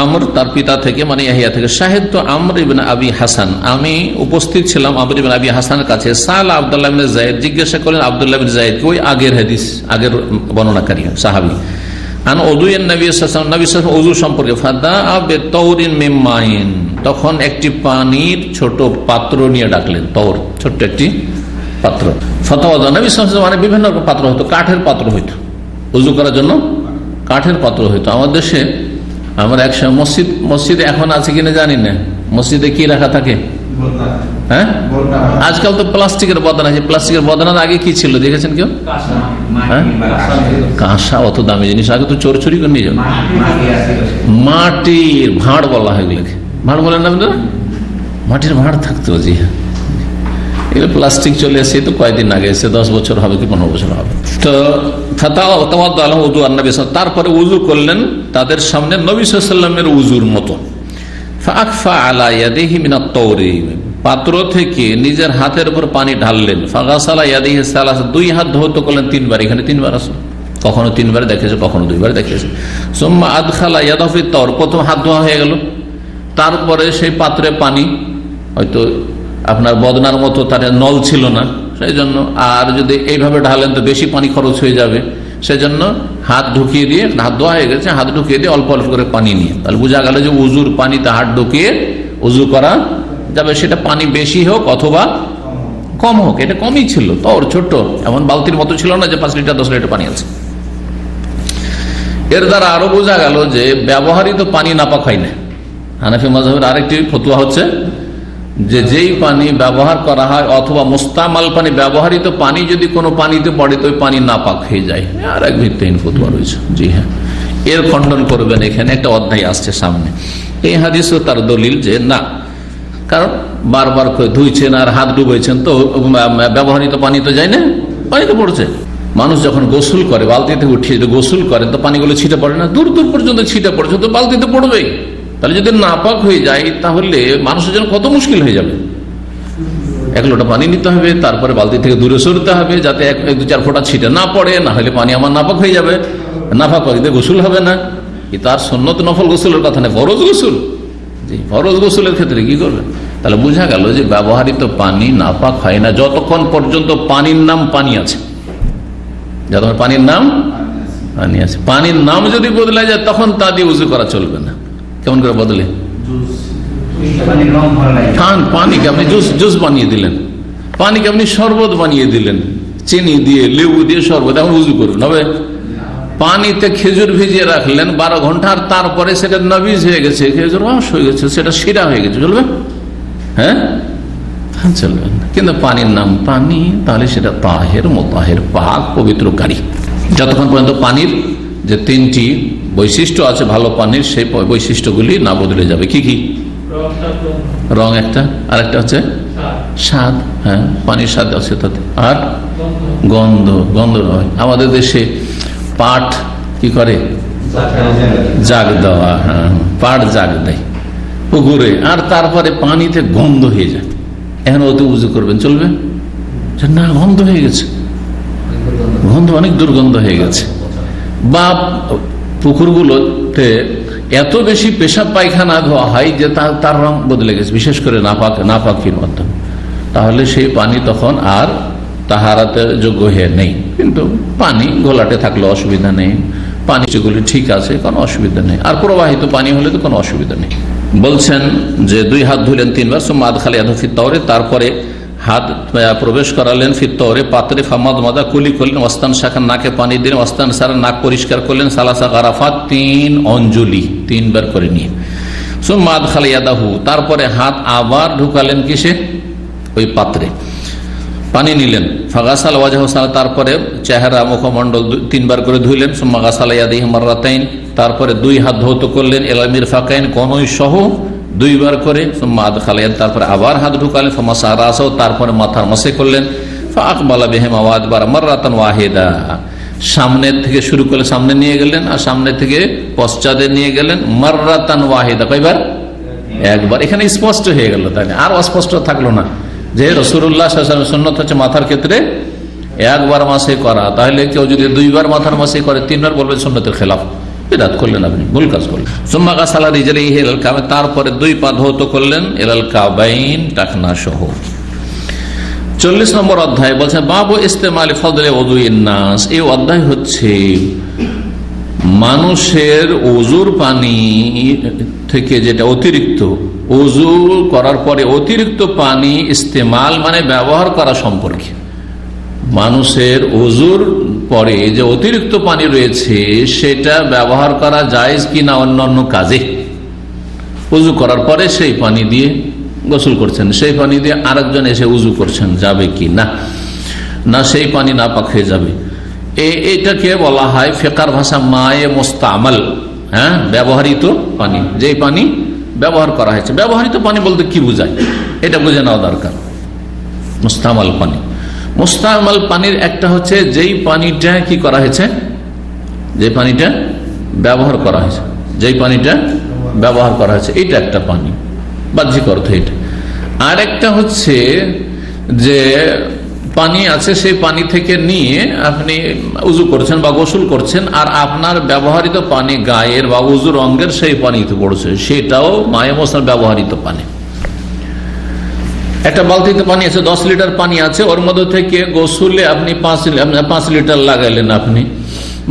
আমর তার পিতা থেকে, মানে ইয়াহিয়া থেকে, শাহিদ তো আমর ইবনে আবি হাসান, আমি উপস্থিত ছিলাম আমর ইবনে আবি হাসানের কাছে। সাল আব্দুল্লাহ ইবনে যায়েদ, জিজ্ঞাসা করেন আব্দুল্লাহ ইবনে যায়েদ, ওই আগের হাদিস, আগের বর্ণনাকারী সাহাবী। আন উযুয়েন নবী সাল্লাল্লাহু আলাইহি ওয়াসাল্লাম, নবী সাল্লাল্লাহু আলাইহি ওয়াসাল্লাম ওযু সম্পর্কে। ফাদা বিতাউরিন মিন মাইন, তখন একটি পানির ছোট পাত্র নিয়ে ডাকলেন। তৌর, ছোট্ট একটি পাত্র। ফাতাওয়াদা, নবী সাল্লাল্লাহু আলাইহি ওয়াসাল্লাম, মানে বিভিন্ন রকম পাত্র হতো, কাঠের পাত্র হইতো, ওযু করার জন্য কাঠের পাত্র হইতো। আমাদের দেশে, আমার একসময় মসজিদে এখন আছে কিনা জানি না, মসজিদে কি রাখা থাকে? হ্যাঁ, আজকাল তো প্লাস্টিকের বদনা আছে। প্লাস্টিকের বদনার আগে কি ছিল দেখেছেন কেউ? হ্যাঁ, কাঁসা। অত দামি জিনিস আগে তো চোর চুরি করে নিয়ে যাবে। মাটির ভাঁড় বলা হয় এগুলোকে, ভাঁড় বলেন না আপনারা? মাটির ভাঁড় থাকতো। জি হ্যাঁ, এগুলো প্লাস্টিক চলে এসে তো কয়েকদিন আগে এসে, 10 বছর হবে কি 15 বছর হবে। তো তারপরে উযু করলেন তাদের সামনে নবী সাল্লাল্লাহু আলাইহি ওয়াসাল্লামের উযুর মতো। ফাকফা আলা ইয়াদিহি মিনাত তাওরি, পাত্র থেকে নিজের হাতের উপর পানি ঢাললেন। ফাগাসালা ইয়াদিহি সালাস, দুই হাত ধৌত করলেন তিনবার। এখানে তিনবার আছে, কখনো তিনবার দেখেছে, কখনো দুইবার দেখেছে। সুম্মা আদখালা ইয়াদাহু ফিত তাওর, প্রথম হাত ধোয়া হয়ে গেল। তারপরে সেই পাত্রে পানি, হয়তো আপনার বদনার মতো তার নল ছিল না, সেই জন্য, আর যদি এইভাবে ঢালেন তো বেশি পানি খরচ হয়ে যাবে, সেই জন্য হাত ঢুকিয়ে দিয়ে, হাত ধোয়া হয়ে গেছে, হাত ঢুকিয়ে দিয়ে অল্প অল্প করে পানি নিয়ে, তাহলে বোঝা গেল যে উজুর পানিতে হাত ঢুকিয়ে উজু করা যাবে। সেটা পানি বেশি হোক অথবা কম হোক, এটা কমই ছিল, তোর ছোট্ট, এমন বালতির মতো ছিল না যে 5 লিটার 10 লিটার পানি আছে। এর দ্বারা আরো বোঝা গেল যে ব্যবহৃত পানি নাপাক হয় না। হানাফি মাযহাবের আরেকটি ফতোয়া হচ্ছে যে যেই পানি ব্যবহার করা হয় অথবা মুস্তামাল পানি, ব্যবহৃত পানি যদি কোনো পানিতে পড়ে তো ওই পানি নাপাক হয়ে যায়। আর এক ভিত্তিহীন ফতোয়া রয়েছে। জি হ্যাঁ, এর খণ্ডন করবেন, এখানে একটা অধ্যায় আসছে সামনে। এই হাদিসও তার দলিল যে না, কারণ বারবার করে ধুইছেন আর হাত ডুবেছেন তো ব্যবহৃত পানি তো যায় না, পানি তো পড়ছে। মানুষ যখন গোসল করে, বালতিতে উঠিয়ে গোসল করেন তো পানিগুলো ছিটে পড়ে না, দূর দূর পর্যন্ত ছিটে পড়ছে, তো বালতিতে পড়বেই। তাহলে যদি নাপাক হয়ে যায় তাহলে মানুষের জন্য কত মুশকিল হয়ে যাবে। 1 লোটা পানি নিতে হবে, তারপরে বালতি থেকে দূরে সরতে হবে যাতে 1-2-4 ফোঁটা ছিটে না পড়ে, না হলে পানি আমার নাপাক হয়ে যাবে। নাপাক হয়ে গোসল হবে না। তার সুন্নত নফল গোসলের কথা নেই, ফরজ গোসল। জি, ফরজ গোসলের ক্ষেত্রে কি করবে? তাহলে বোঝা গেল যে ব্যবহৃত পানি নাপাক হয় না যতক্ষণ পর্যন্ত পানির নাম পানি আছে। যতক্ষণ পানির নাম পানি আছে, পানির নাম যদি বদলে যায় তখন তা দিয়ে উজু করা চলবে না। কেমন করে বদলে? পানিকে আপনি জুস বানিয়ে দিলেন, পানিকে আপনি শরবত বানিয়ে দিলেন, চিনি দিয়ে লেবু দিয়ে শরবত, এখন উজু করবেন হবে? পানিতে খেজুর ভিজিয়ে রাখলেন 12 ঘন্টা, আর তারপরে সেটা নবীজ হয়ে গেছে, খেজুর রস হয়ে গেছে, সেটা শিরা হয়ে গেছে, চলবে? হ্যাঁ, চলবে না। কিন্তু পানির নাম পানি, তাহলে সেটা তাহের, মুতাহের, পাক, পবিত্রকারী। যতক্ষণ পর্যন্ত পানির যে 3টি বৈশিষ্ট্য আছে ভালো পানির, সেই বৈশিষ্ট্যগুলি না বদলে যাবে। কি কি? রং একটা, আর একটা হচ্ছে স্বাদ। হ্যাঁ, পানির স্বাদ আছে তাতে, আর গন্ধ। গন্ধ হয়। আমাদের দেশে পাট কি করে? জাগ দেওয়া। হ্যাঁ, পাট জাগ দেয় পুকুরে, আর তারপরে পানিতে গন্ধ হয়ে যায়। এখন ওতে উজু করবেন, চলবে না? গন্ধ হয়ে গেছে, গন্ধ, অনেক দুর্গন্ধ হয়ে গেছে। বা পুকুরগুলোতে এত বেশি পেশাব পায়খানা ধোয়া হয় যে তার রং বদলে গেছে, বিশেষ করে নাপাকির মাধ্যমে। তাহলে সেই পানি তখন আর তাহারাতে যোগ্য হয়ে নেই। কিন্তু পানি ঘোলাটে থাকলে অসুবিধা নেই, পানি যেগুলি ঠিক আছে, কোনো অসুবিধা নেই। আর প্রবাহিত পানি হলে তো কোনো অসুবিধা নেই। বলছেন যে 2 হাত ধুলেন 3 বার, সুম্মা আদখালা ইয়াদাহু ফিত তাওরে, তারপরে হাত প্রবেশ করালেন ফিত তাওরে, পাত্রে, ফামাদ মাদা, কুলি করলেন, ওয়াস্তান শাখা, নাকে পানি দিলেন, ওয়াস্তান সারা, নাক পরিষ্কার করলেন, সালাসা গারাফাত, 3 অঞ্জলি, 3 বার করে নিয়ে। সুম্মা আদখালা ইয়াদাহু, তারপরে হাত আবার ঢুকালেন কিসে? ওই পাত্রে, পানি নিলেন। ফাগাসাল ওয়াজহু, তারপরে চেহারা, মুখমণ্ডল 3 বার করে ধুইলেন। সুম্মা গাসালা ইয়াদাইহি মাররাতাইন, তারপরে 2 হাত ধৌত করলেন, ইলা মিরফাকাইন, কনুই সহ 2 বার করে। সুম্মা আদখালা, তারপরে আবার হাত ঢুকালেন। ফামাসা রাসাহু, তারপরে মাথার মাসে করলেন। ফাআকবালা বিহিমা ওয়া আদবার মাররাতান ওয়াহিদা, সামনে থেকে শুরু করে সামনে নিয়ে গেলেন, আর সামনে থেকে পশ্চাতে নিয়ে গেলেন। মাররাতান ওয়াহিদা, কয়বার? 1 বার। এখানে স্পষ্ট হয়ে গেল, তাই না? আর অস্পষ্ট থাকলো না যে রাসূলুল্লাহ সাল্লাল্লাহু আলাইহি ওয়াসাল্লাম সুন্নাত হচ্ছে মাথার ক্ষেত্রে 1 বার মাসে করা। তাহলে কেউ যদি 2 বার মাথার মাসে করে 3 বার বলবে সুন্নাতের খেলাফ, বিদআত করলেন, আপনি ভুল কাজ করলেন। সুম্মা গাসালা রিজলাইহি ইলাল কাবাইন, তারপরে 2 পা ধৌত করলেন, ইলাল কাবাইন, টাকনা সহ। 40 নম্বর অধ্যায় বলছে বাবু ইস্তেমালি ফদলে ওযুইন নাস। এই অধ্যায় হচ্ছে মানুষের ওযুর পানি থেকে যেটা অতিরিক্ত, ওযু করার পরে অতিরিক্ত পানি ইস্তেমাল মানে ব্যবহার করা সম্পর্কে। মানুষের ওযুর পরে যে অতিরিক্ত পানি রয়েছে সেটা ব্যবহার করা জায়েজ কিনা অন্যান্য কাজে। ওযু করার পরে সেই পানি দিয়ে গোসল করছেন, সেই পানি দিয়ে আরেকজন এসে উযু করছেন, যাবে কি না? না, সেই পানি নাপাক হয়ে যাবে। এটাকে বলা হয় ফিকহার ভাষা মায়ে মুস্তামাল। হ্যাঁ, ব্যবহৃত পানি, যেই পানি ব্যবহার করা হয়েছে। ব্যবহৃত পানি বলতে কি বোঝায় এটা বুঝে নেওয়া দরকার। মুস্তামাল পানি, মুস্তামাল পানির একটা হচ্ছে যেই পানিটা কি করা হয়েছে, যে পানিটা ব্যবহার করা হয়েছে, যেই পানিটা ব্যবহার করা হয়েছে, এটা একটা পানি, বাহ্যিক অর্থ এটা। আর একটা হচ্ছে যে পানি আছে, সেই পানি থেকে নিয়ে আপনি উজু করছেন বা গোসল করছেন, আর আপনার ব্যবহৃত পানি গায়ের বা উজুর অঙ্গের সেই পানিতে পড়ছে, সেটাও মায়ে মোছনার ব্যবহৃত পানি। একটা বালতিতে পানি আছে, 10 লিটার পানি আছে, ওর মধ্যে থেকে গোসলে আপনি 5 লিটার লাগাইলেন আপনি,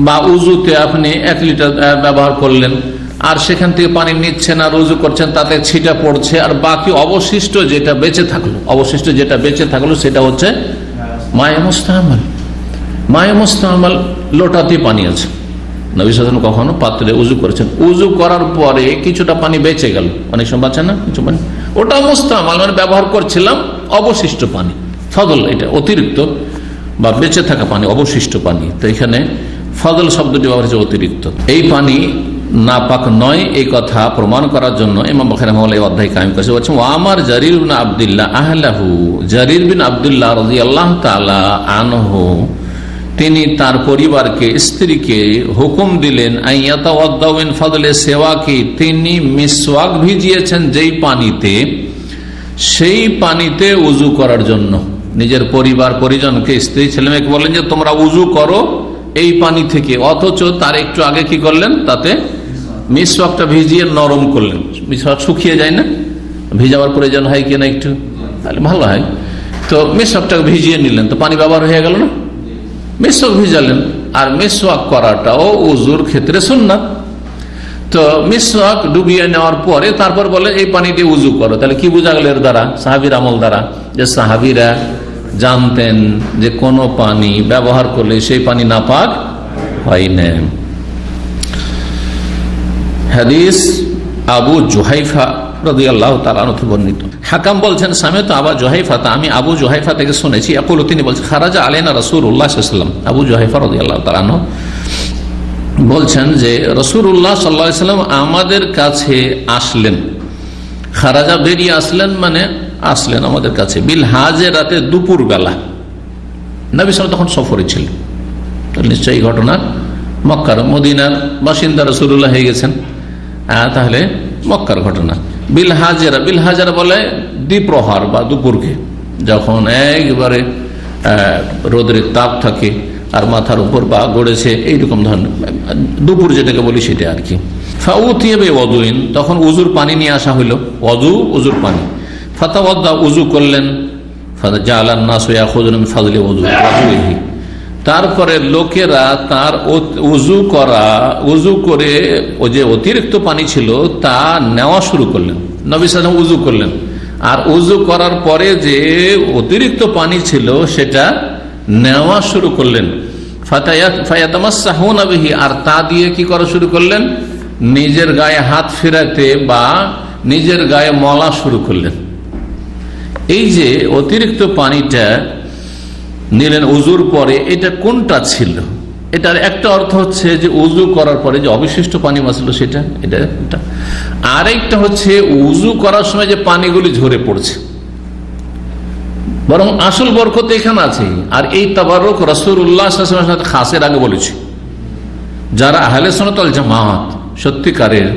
বা উজুতে আপনি 1 লিটার ব্যবহার করলেন, আর সেখান থেকে পানি নিচ্ছেন আর উজু করছেন, তাতে ছিটা পড়ছে, আর বাকি অবশিষ্ট যেটা বেঁচে থাকলো সেটা হচ্ছে মায়ে মুস্তামাল। মায়ে মুস্তামাল লোটাতে পানি আছে, নবী সাল্লাল্লাহু আলাইহি ওয়াসাল্লাম কখনো পাত্রে উজু করেছেন, উজু করার পরে কিছুটা পানি বেঁচে গেল, অনেক সময় বাঁচে না কিছু পানি, ওটা মুস্তামাল মানে ব্যবহার করছিলাম, অবশিষ্ট পানি, ফজল, এটা অতিরিক্ত বা বেঁচে থাকা পানি, অবশিষ্ট পানি। তো এখানে ফজল শব্দটি ব্যবহার হচ্ছে অতিরিক্ত। এই পানি নাপাক নয় এই কথা প্রমাণ করার জন্য ইমাম বুখারী রাহিমাহুল্লাহ এই অধ্যায় কায়েম করেছে। বলছেন ওয়ামার জারির বিন আব্দুল্লাহ আহলাহু, জারির বিন আব্দুল্লাহ রাদিয়াল্লাহু তাআলা আনহু তিনি তার পরিবারকে, স্ত্রীকে হুকুম দিলেন আইয়াতাওয়াদ্দাউ মিন ফাদলি সিওয়াকি, তিনি মিসওয়াক ভিজিয়েছেন যেই পানিতে, সেই পানিতে উজু করার জন্য। নিজের পরিবার পরিজনকে, স্ত্রী ছেলেমেয়েকে বলেন যে তোমরা উজু করো এই পানি থেকে, অথচ তার একটু আগে কি করলেন, তাতে মিসওয়াকটা ভিজিয়ে নরম করলেন। মিসওয়াক শুকিয়ে যায় না, ভিজাবার প্রয়োজন হয় কিনা একটু, তাহলে ভালো হয়। তো মিসওয়াকটাকে ভিজিয়ে নিলেন, তো পানি ব্যবহার হয়ে গেল না, মিসওয়াক ভিজালেন। আর মিসওয়াক করাটাও উজুর ক্ষেত্রে সুন্নাত। তো মিসওয়াক ডুবিয়ে নেওয়ার পরে তারপর বলে এই পানি দিয়ে উজু করো, তাহলে কি বোঝা গেল এর দ্বারা, সাহাবীর আমল দ্বারা, যে সাহাবীরা জানতেন যে কোন পানি ব্যবহার করলে সেই পানি নাপাক হয় না। হাদিস আবু জুহাইফা রাদিয়াল্লাহু তাআলা আনহু বর্ণিত। হাকাম বলছেন সামিত আবু জুহাইফা, আমি আবু জুহাইফা থেকে শুনেছি, ইয়াকুলু, তিনি বলছেন খারাজা আলাইনা রাসূলুল্লাহ সাল্লাল্লাহু আলাইহি ওয়াসাল্লাম। আবু জুহাইফা রাদিয়াল্লাহু তাআলা আনহু বলছেন যে রাসূলুল্লাহ সাল্লাল্লাহু আলাইহি ওয়াসাল্লাম আমাদের কাছে আসলেন। খারাজা বেরিয়ে আসলেন মানে আসলেন আমাদের কাছে, বিল হাজেরাতে, দুপুর বেলা। নবী সাল্লাল্লাহু তখন সফরে ছিলেন, নিশ্চয়ই ঘটনা মক্কার, মদিনার বাসিন্দা রাসূলুল্লাহ হয়ে গেছেন, তাহলে মক্কার ঘটনা। বিল হাজেরা, বিল হাজেরা বলে দ্বিপ্রহর বা দুপুরকে, যখন একবারে রোদের তাপ থাকে আর মাথার উপর বা গড়েছে, এইরকম ধরনের দুপুর যেটাকে বলি সেটা আর কি। ফাউতিয়াবে ওয়াদুইন, তখন উজুর পানি নিয়ে আসা হইল, উজুর পানি। ফাতাওয়াদ্দা, উজু করলেন। ফাজাআলান নাসু ইয়াখুযুনা মিন ফাযলি ওয়াজুহি, তারপরে লোকেরা তার উজু করে ও যে অতিরিক্ত পানি ছিল তা নেওয়া শুরু করলেন। নবী সাল্লাল্লাহু আলাইহি ওয়াসাল্লাম উজু করলেন, আর উজু করার পরে যে অতিরিক্ত পানি ছিল সেটা নেওয়া শুরু করলেন। ফায়াতামাসসাহুনা বিহি, আর তা দিয়ে কি করা শুরু করলেন, নিজের গায়ে হাত ফেরাতে বা নিজের গায়ে মলা শুরু করলেন। এই যে অতিরিক্ত পানিটা নিলেন উজুর পরে, এটা কোনটা ছিল? এটার একটা অর্থ হচ্ছে যে উজু করার পরে যে অবশিষ্ট পানি বাঁচলো সেটা, এটা। আরেকটা হচ্ছে উজু করার সময় যে পানিগুলি ঝরে পড়ছে, বরং আসল বরকত এখানে আছে। আর এই তাবারুক রাসূলুল্লাহ সাল্লাল্লাহু আলাইহি ওয়াসাল্লাম খাসের আগে বলেছে, যারা আহলে সুন্নাত ওয়াল জামাত সত্যিকারের,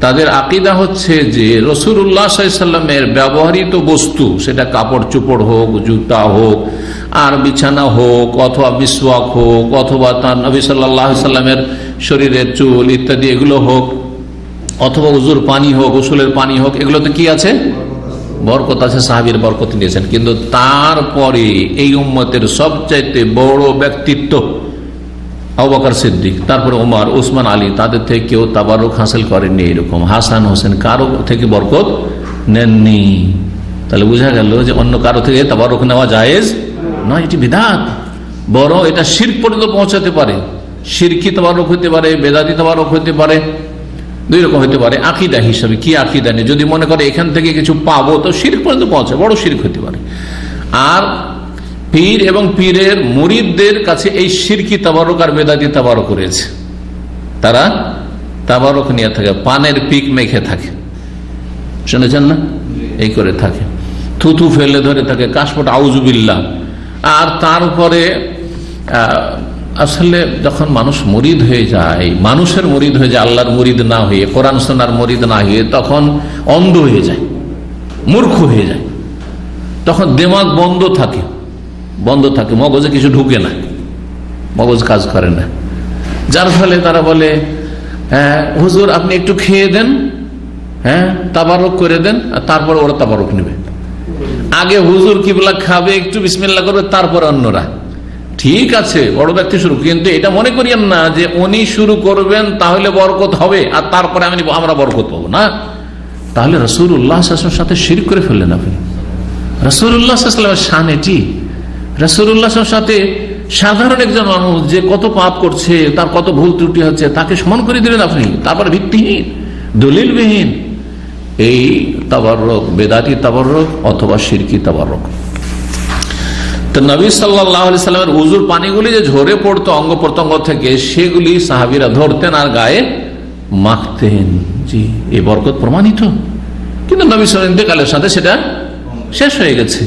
তাদের আকীদা হচ্ছে যে রাসূলুল্লাহ সাল্লাল্লাহু আলাইহি ওয়াসাল্লামের ব্যবহৃত বস্তু, সেটা কাপড় চোপড় হোক, জুতা হোক, আর বিছানা হোক, অথবা মিসওয়াক হোক, অথবা তার নবী সাল্লাল্লাহু আলাইহি ওয়াসাল্লামের শরীরের চুল ইত্যাদি এগুলো হোক, অথবা উজুর পানি হোক, গোসলের পানি হোক, এগুলোতে কি আছে, বরকত আছে, সাহাবীর বরকত নিয়েছেন। কিন্তু তারপরে এই উম্মতের সবচাইতে বড় ব্যক্তিত্ব আবু বকর সিদ্দিক, তারপরে ওমর, উসমান, আলী, তাদের থেকে কেউ তাবারুক হাসিল করেননি। এরকম হাসান হোসেন কারো থেকে বরকত নেননি। তাহলে বোঝা গেল যে অন্য কারো থেকে তাবারুক নেওয়া জায়েজ নয়, এটি বিদআত, বরং এটা শিরক পর্যন্ত পৌঁছাতে পারে। শিরকি তাবারুক হতে পারে, বেদাতি তাবারুক হতে পারে, দুই রকম হতে পারে। আকীদা হিসাবে কি আকীদা নেই, যদি মনে করে এখান থেকে কিছু পাবো, তো শিরক পর্যন্ত পৌঁছে, বড় শিরক হতে পারে। আর পীর এবং পীরের মুরিদদের কাছে এই শিরকি তাবারুক আর বেদাতি তাবারুক রয়েছে। তারা তাবারুক নিয়ে থাকে, পানের পিক মেখে থাকে, শুনেছেন না, এই করে থাকে, থুথু ফেলে ধরে থাকে, কাশফট আউযুবিল্লাহ। আর তারপরে আসলে যখন মানুষ মুরিদ হয়ে যায়, মানুষের মুরিদ হয়ে যায়, আল্লাহর মুরিদ না হয়ে, কোরআন সুন্নাহর মুরিদ না হয়ে, তখন অন্ধ হয়ে যায়, মূর্খ হয়ে যায়। তখন দিমাগ বন্ধ থাকে, মগজে কিছু ঢুকে না, মগজ কাজ করে না। যার ফলে তারা বলে, হ্যাঁ হুজুর আপনি একটু খেয়ে দেন, হ্যাঁ তাবারক করে দেন, তারপর ওরা তাবারক নেবে। আগে হুজুর কিবলা খাবে, একটু বিসমিল্লাহ করবে, তারপর অন্যরা। ঠিক আছে, বড় ব্যক্তি শুরু, কিন্তু এটা মনে করিয়েন না যে উনি শুরু করবেন তাহলে বরকত হবে আর তারপরে আমরা বরকত পাবো না। তাহলে রাসূলুল্লাহ সাল্লাল্লাহু আলাইহি ওয়াসাল্লামের সাথে শিরক করে ফেললেন আপনি। রাসূলুল্লাহ সাল্লাল্লাহু আলাইহি ওয়াসাল্লামের শান এটি। রাসূলুল্লাহ সাল্লাল্লাহু আলাইহি ওয়াসাল্লামের সাথে সাধারণ একজন মানুষ যে কত পাপ করছে, তার কত ভুল ত্রুটি হচ্ছে, তাকে সমান করে দিলেন আপনি, তারপর ভিত্তিহীন দলিলবিহীন এই তাবাররুক, বেদাতি তাবাররুক অথবা শিরকি তাবাররুক। তো নবী সাল্লাল্লাহু আলাইহি সাল্লামের উযুর পানিগুলি যে ঝরে পড়তো অঙ্গ প্রত্যঙ্গ থেকে, সেগুলি সাহাবীরা ধরতেন আর গায়ে মাখতেন। জি, এই বরকত প্রমাণিত। কিন্তু নবী সাল্লাল্লাহু আলাইহি ইন্তেকালের সাথে সেটা শেষ হয়ে গেছে।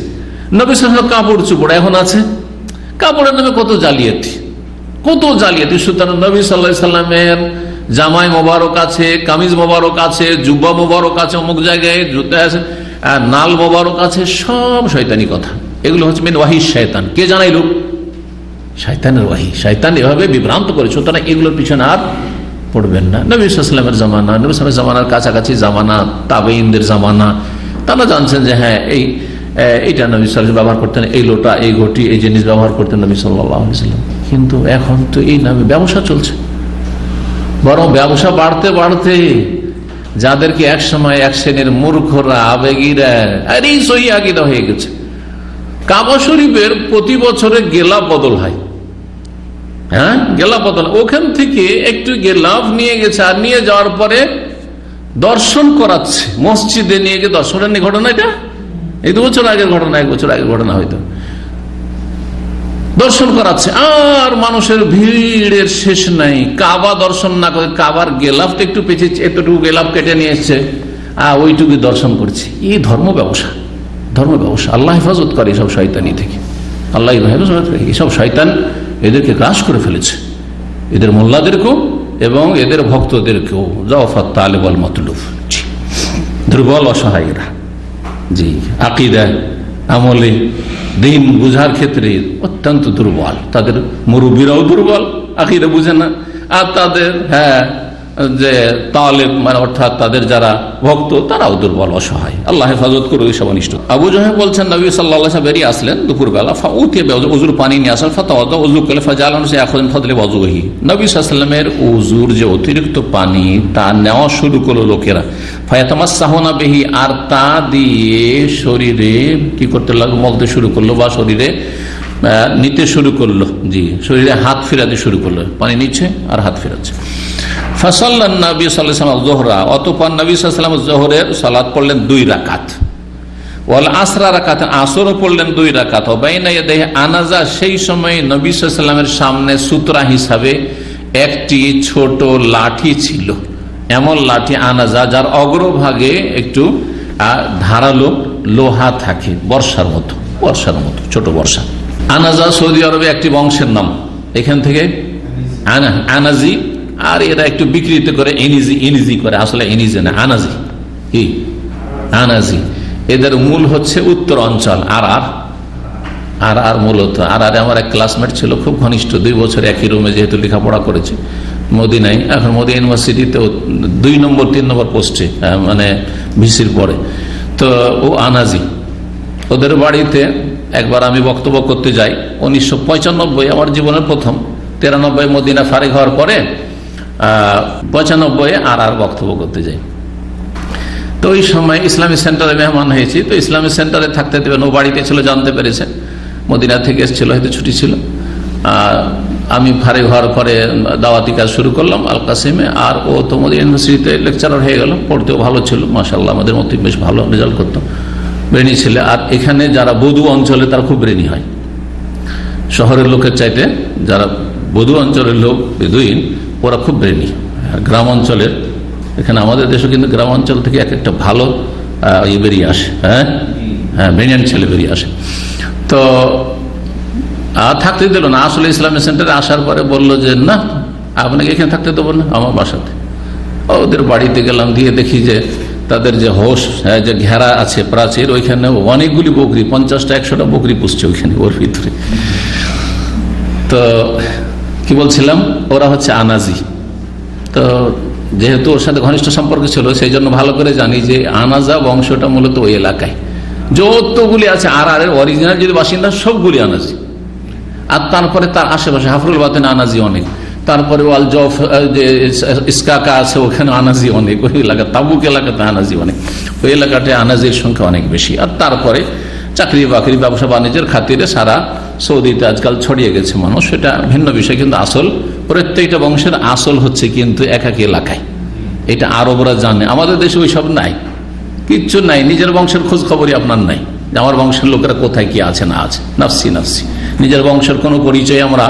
নবী সাল্লাল্লাহু আলাইহি কাপড় চোপড় এখন আছে, কাপড়ের নামে কত জালিয়াতি। সুতরাং নবী সাল্লাল্লাহু আলাইহি সাল্লামের জামাই মোবারক আছে, কামিজ মোবারক আছে, জুব্বা মোবারক আছে, অমুক জায়গায় জুতা আছে, নাল মোবারক আছে, সব শয়তানি কথা। এগুলো হচ্ছে মিন ওয়াহি শয়তান। কে জানাইল? শয়তানের ওয়াহি। শয়তান এভাবে বিভ্রান্ত করে। সুতরাং এগুলোর পিছনে আর পড়বেন না। নবী সাল্লাল্লাহু আলাইহি ওয়াসাল্লামের জামানা, নবী সাল্লাল্লাহু আলাইহি ওয়াসাল্লামের জামানার কাছাকাছি জামানা, তাবেঈনদের জামানা, তারা জানছেন যে হ্যাঁ এইটা নবী সাল্লাল্লাহু আলাইহি ওয়াসাল্লাম ব্যবহার করতেন, এই লোটা, এই ঘটি, এই জিনিস ব্যবহার করতেন নবী সাল্লাল্লাহু আলাইহি ওয়াসাল্লাম। কিন্তু এখন তো এই নামে ব্যবসা চলছে। বরং ব্যবসা বাড়তে বাড়তে যাদেরকে এক সময় এক শ্রেণীর মূর্খরা, আবেগীরা আরেই সহি আকীদা হয়ে গেছে। কাবা শরীফের প্রতি বছরে গেলাফ বদল হয়, হ্যাঁ গেলাফ বদল, ওখান থেকে একটু গেলাফ নিয়ে গেছে, আর নিয়ে যাওয়ার পরে দর্শন করাচ্ছে, মসজিদে নিয়ে গিয়ে দর্শনের ঘটনা। এটা এই 2 বছর আগের ঘটনা, 1 বছর আগের ঘটনা হয়তো। দর্শন করাচ্ছে, আর মানুষের ভিড়ের শেষ নাই। কাবা দর্শন না করে কাবার গেলাফটা একটু পেঁচেছে, এতটুকু গেলাফ কেটে নিয়ে এসছে, ওইটুকু দর্শন করছে। এই ধর্ম ব্যবসা। আল্লাহ হেফাজত করে এসব শয়তানি থেকে, আল্লাহ হেফাজত করে। এসব শয়তান এদেরকে গ্রাস করে ফেলেছে, এদের মোল্লাদেরকেও এবং এদের ভক্তদেরকেও। জাওফাত তালেব আল মাতলুব, দুর্বল অসহায়রা। জি, আকীদা, আমলে, দিন বুঝার ক্ষেত্রে অত্যন্ত দুর্বল। তাদের মুরব্বীরাও দুর্বল, আকীদা বুঝে না। আর তাদের যে তালেব মানে অর্থাৎ তাদের যারা ভক্ত, তারাও দুর্বল অসহায়। আল্লাহ হেফাজত করে সব অনিষ্ট। আবু জাহেল বলছেন নবী সাল্লাল্লাহু আলাইহি ওয়াসাল্লাম বেরিয়ে আসলেন দুপুরবেলা, উযুর পানি নিয়ে আসেন, ফাতাওয়াদা, উযু করলে, ফাজালান ইয়াখুযু ফাদলি ওযুহি। নবী সাল্লাল্লাহু আলাইহি ওয়াসাল্লামের উযুর যে অতিরিক্ত পানি তা নেওয়া শুরু করলো লোকেরা। ফায়াতামাসসাহুনা বিহি, আর তা দিয়ে শরীরে কি করতে লাগলো? মলতে শুরু করলো বা শরীরে নিতে শুরু করলো। জি, শরীরে হাত ফেরাতে শুরু করলো, পানি নিচ্ছে আর হাত ফেরাচ্ছে। ফাসাল্লান নবী সাল্লাল্লাহু আলাইহি ওয়াসাল্লাম যোহরা, অতঃপর নবী সাল্লাল্লাহু আলাইহি ওয়াসাল্লাম যোহরের সালাত পড়লেন 2 রাকাত। ওয়াল আসরা রাকাত, আসরও পড়লেন 2 রাকাত। ওয়া বাইনা ইয়াদাইহি আনাজা, সেই সময় নবী সাল্লাল্লাহু আলাইহি ওয়াসাল্লামের সামনে সূত্রা হিসাবে একটি ছোট লাঠি ছিল। এমন লাঠি, আনাজা, যার অগ্রভাগে একটু ধারালো লোহা থাকে, বর্ষার মতো ছোট বর্ষা। আনাজা সৌদি আরবে একটি বংশের নাম, এখান থেকে আনাজি, আর এরা একটু বিকৃত করে ইনিজি করে, আসলে ইনিজি না, আনাজি। কি আনাজি? এদের মূল হচ্ছে উত্তর অঞ্চল, আর মূলত আমার এক ক্লাসমেট ছিল, খুব ঘনিষ্ঠ, 2 বছর একই রুমে যেহেতু লেখাপড়া করেছে মদিনায়, এখন মদিনা ইউনিভার্সিটিতে 2 নম্বর 3 নম্বর পোস্টে, মানে ভিসির পরে। তো ও আনাজি। ওদের বাড়িতে একবার আমি বক্তব্য করতে যাই, 1995, আমার জীবনের প্রথম। 93 মদিনা ফারিগ হওয়ার পরে 95 আর বক্তব্য করতে যাই। তো ওই সময় ইসলামী সেন্টারে মেহমান হয়েছি। তো ইসলামী সেন্টারে থাকতে দেবেন, ও বাড়িতে ছিল, জানতে পেরেছে, মদিনা থেকে এসেছিল, হয়তো ছুটি ছিল। আমি ফারিগ হওয়ার পরে দাওয়াতি কাজ শুরু করলাম আল কাসিমে, আর ও তো মদিনা ইউনিভার্সিটিতে লেকচারার হয়ে গেল। পড়তেও ভালো ছিল, মাশাআল্লাহ, আমাদের মতো বেশ ভালো রেজাল্ট করতো, ব্রেনি ছিল। আর এখানে যারা বধু অঞ্চলে তারা খুব ব্রেনি হয়, শহরের লোকের চাইতে যারা বধু অঞ্চলের লোক, বেদুইন, ওরা খুব ব্রেনি। গ্রাম অঞ্চলের, এখানে আমাদের দেশে কিন্তু গ্রাম অঞ্চল থেকে এক একটা ভালো বেরিয়ে আসে, হ্যাঁ ব্রিলিয়ান্ট ছেলে বেরিয়ে আসে। তো থাকতে দিল না। আসলে ইসলামিক সেন্টারে আসার পরে বলল যে না, আপনাকে এখানে থাকতে দেবো না, আমার বাসাতে। ওদের বাড়িতে গেলাম, দিয়ে দেখি যে তাদের যে হোস, যে ঘেরা আছে প্রাচীর, ওইখানে অনেকগুলি বকরি, 50টা 100টা বকরি পুষছে ওইখানে, ওর ভিতরে। তো কি বলছিলাম, ওরা হচ্ছে আনাজি। তো যেহেতু ওর সাথে ঘনিষ্ঠ সম্পর্ক ছিল, সেই জন্য ভালো করে জানি যে আনাজা বংশটা মূলত ওই এলাকায় যতগুলি আছে, আর অরিজিনাল যদি বাসিন্দা সবগুলি আনাজি। আর তারপরে তার আশেপাশে হাফরুল বাতেন আনাজি অনেক, তারপরে ওয়াল জফ যে ইস্কাকা আছে ওখানে আনাজি অনেক, ওই এলাকা তাবুক এলাকাতে আনাজি অনেক, ওই এলাকাটায় আনাজির সংখ্যা অনেক বেশি। আর তারপরে চাকরি বাকরি ব্যবসা বাণিজ্যের খাতিরে সারা সৌদিতে আজকাল ছড়িয়ে গেছে মানুষ, সেটা ভিন্ন বিষয়। কিন্তু আসল প্রত্যেকটা বংশের আসল হচ্ছে কিন্তু একাকি এলাকায়। এটা আরবরা জানে, আমাদের দেশে ওই সব নাই, কিচ্ছু নাই। নিজের বংশের খোঁজ খবরই আপনার নাই, আমার বংশের লোকেরা কোথায় কি আছে না আছে। নাফসি নাফসি, নিজের বংশের কোনো পরিচয় আমরা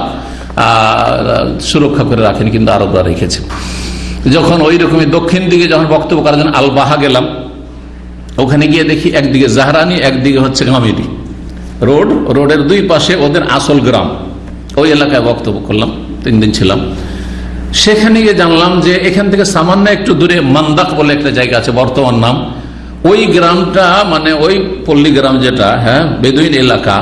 সুরক্ষা করে রাখেন, কিন্তু আরবরা রেখেছে। যখন ওই রকমই দক্ষিণ দিকে যখন বক্তব্য করার জন্য আলবাহা গেলাম, ওখানে গিয়ে দেখি একদিকে জাহরানি, একদিকে হচ্ছে গামিদি রোড, রোডের দুই পাশে ওদের আসল গ্রাম। ওই এলাকায় বক্তব্য করলাম, 3 দিন ছিলাম। সেখানে গিয়ে জানলাম যে এখান থেকে সামান্য একটু দূরে মান্দাক বলে একটা জায়গা আছে, বর্তমান নাম। ওই গ্রামটা মানে ওই পল্লী গ্রাম যেটা, হ্যাঁ, বেদুইন এলাকা,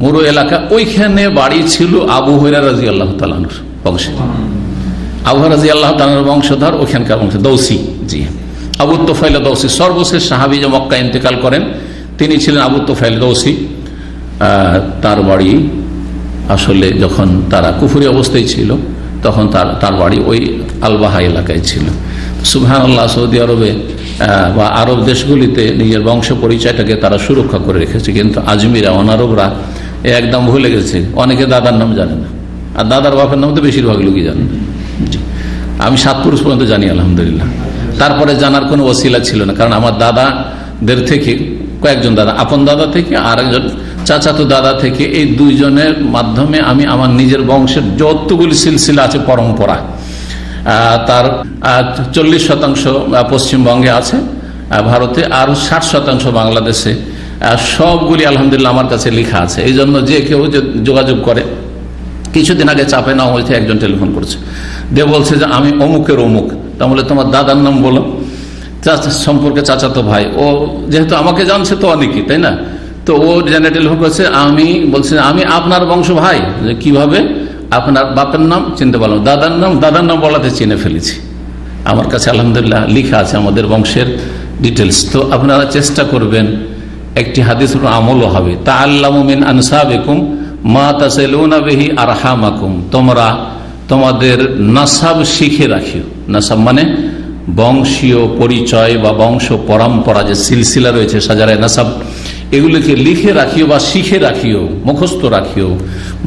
মুরু এলাকা, ওইখানে বাড়ি ছিল আবু হুরায়রা রাদিয়াল্লাহু তাআলা আনহু বংশে। আবু হুরায়রা রাদিয়াল্লাহু তাআলার বংশধর, ওখানকার বংশ দৌসি। জি, আবু তুফাইল দৌসি, সর্বশেষ সাহাবী যে মক্কা ইন্তেকাল করেন তিনি ছিলেন আবু তুফাইল দৌসি। তার বাড়ি আসলে যখন তারা কুফরি অবস্থায় ছিল তখন তার বাড়ি ওই আলবাহা এলাকায় ছিল। সুবহানাল্লাহ, সৌদি আরবে বা আরব দেশগুলিতে নিজের বংশ পরিচয়টাকে তারা সুরক্ষা করে রেখেছে, কিন্তু আজমিরা অনারবরা একদম ভুলে গেছে। অনেকে দাদার নাম জানে না, আর দাদার বাপের নাম তো বেশিরভাগ লোকই জানে না। আমি 7 পুরুষ পর্যন্ত জানি আলহামদুলিল্লাহ। তারপরে জানার কোনো ওসিলা ছিল না, কারণ আমার দাদাদের থেকে কয়েকজন দাদা, আপন দাদা থেকে আর একজন চাচাতো দাদা থেকে, এই 2 জনের মাধ্যমে আমি আমার নিজের বংশের যতগুলি সিলসিলা আছে পরম্পরা, তার 40% পশ্চিমবঙ্গে আছে ভারতে, আর 60% বাংলাদেশে, সবগুলি আলহামদুলিল্লাহ আমার কাছে লেখা আছে। এই জন্য যে কেউ যোগাযোগ করে, কিছুদিন আগে চাপে নেওয়া হয়েছে, একজন টেলিফোন করছে, দিয়ে বলছে যে আমি অমুকের অমুক। তাহলে তোমার দাদার নাম বলো, সম্পর্কে চাচাতো ভাই। ও যেহেতু আমাকে জানছে তো অনেকেই, তাই না? তো ও জেনে টেলিফোন করছে, আমি বলছি আমি আপনার বংশ ভাই। যে কিভাবে? আপনার বাপের নাম চিনতে পারলাম, দাদার নাম বলাতে চিনে ফেলেছি। আমার কাছে আলহামদুলিল্লাহ লিখা আছে আমাদের বংশের ডিটেলস। তো আপনারা চেষ্টা করবেন, একটি হাদিস আমলও হবে, তাআল্লামু মিন আনসাবিকুম মা তাসিলুনা বিহি আরহামাকুম। তোমরা তোমাদের নাসাব শিখে রাখিও। নাসাব মানে বংশীয় পরিচয় বা বংশ পরম্পরা, যে সিলসিলা রয়েছে সাজারায় নাসাব, এগুলিকে লিখে রাখিও বা শিখে রাখিও, মুখস্থ রাখিও।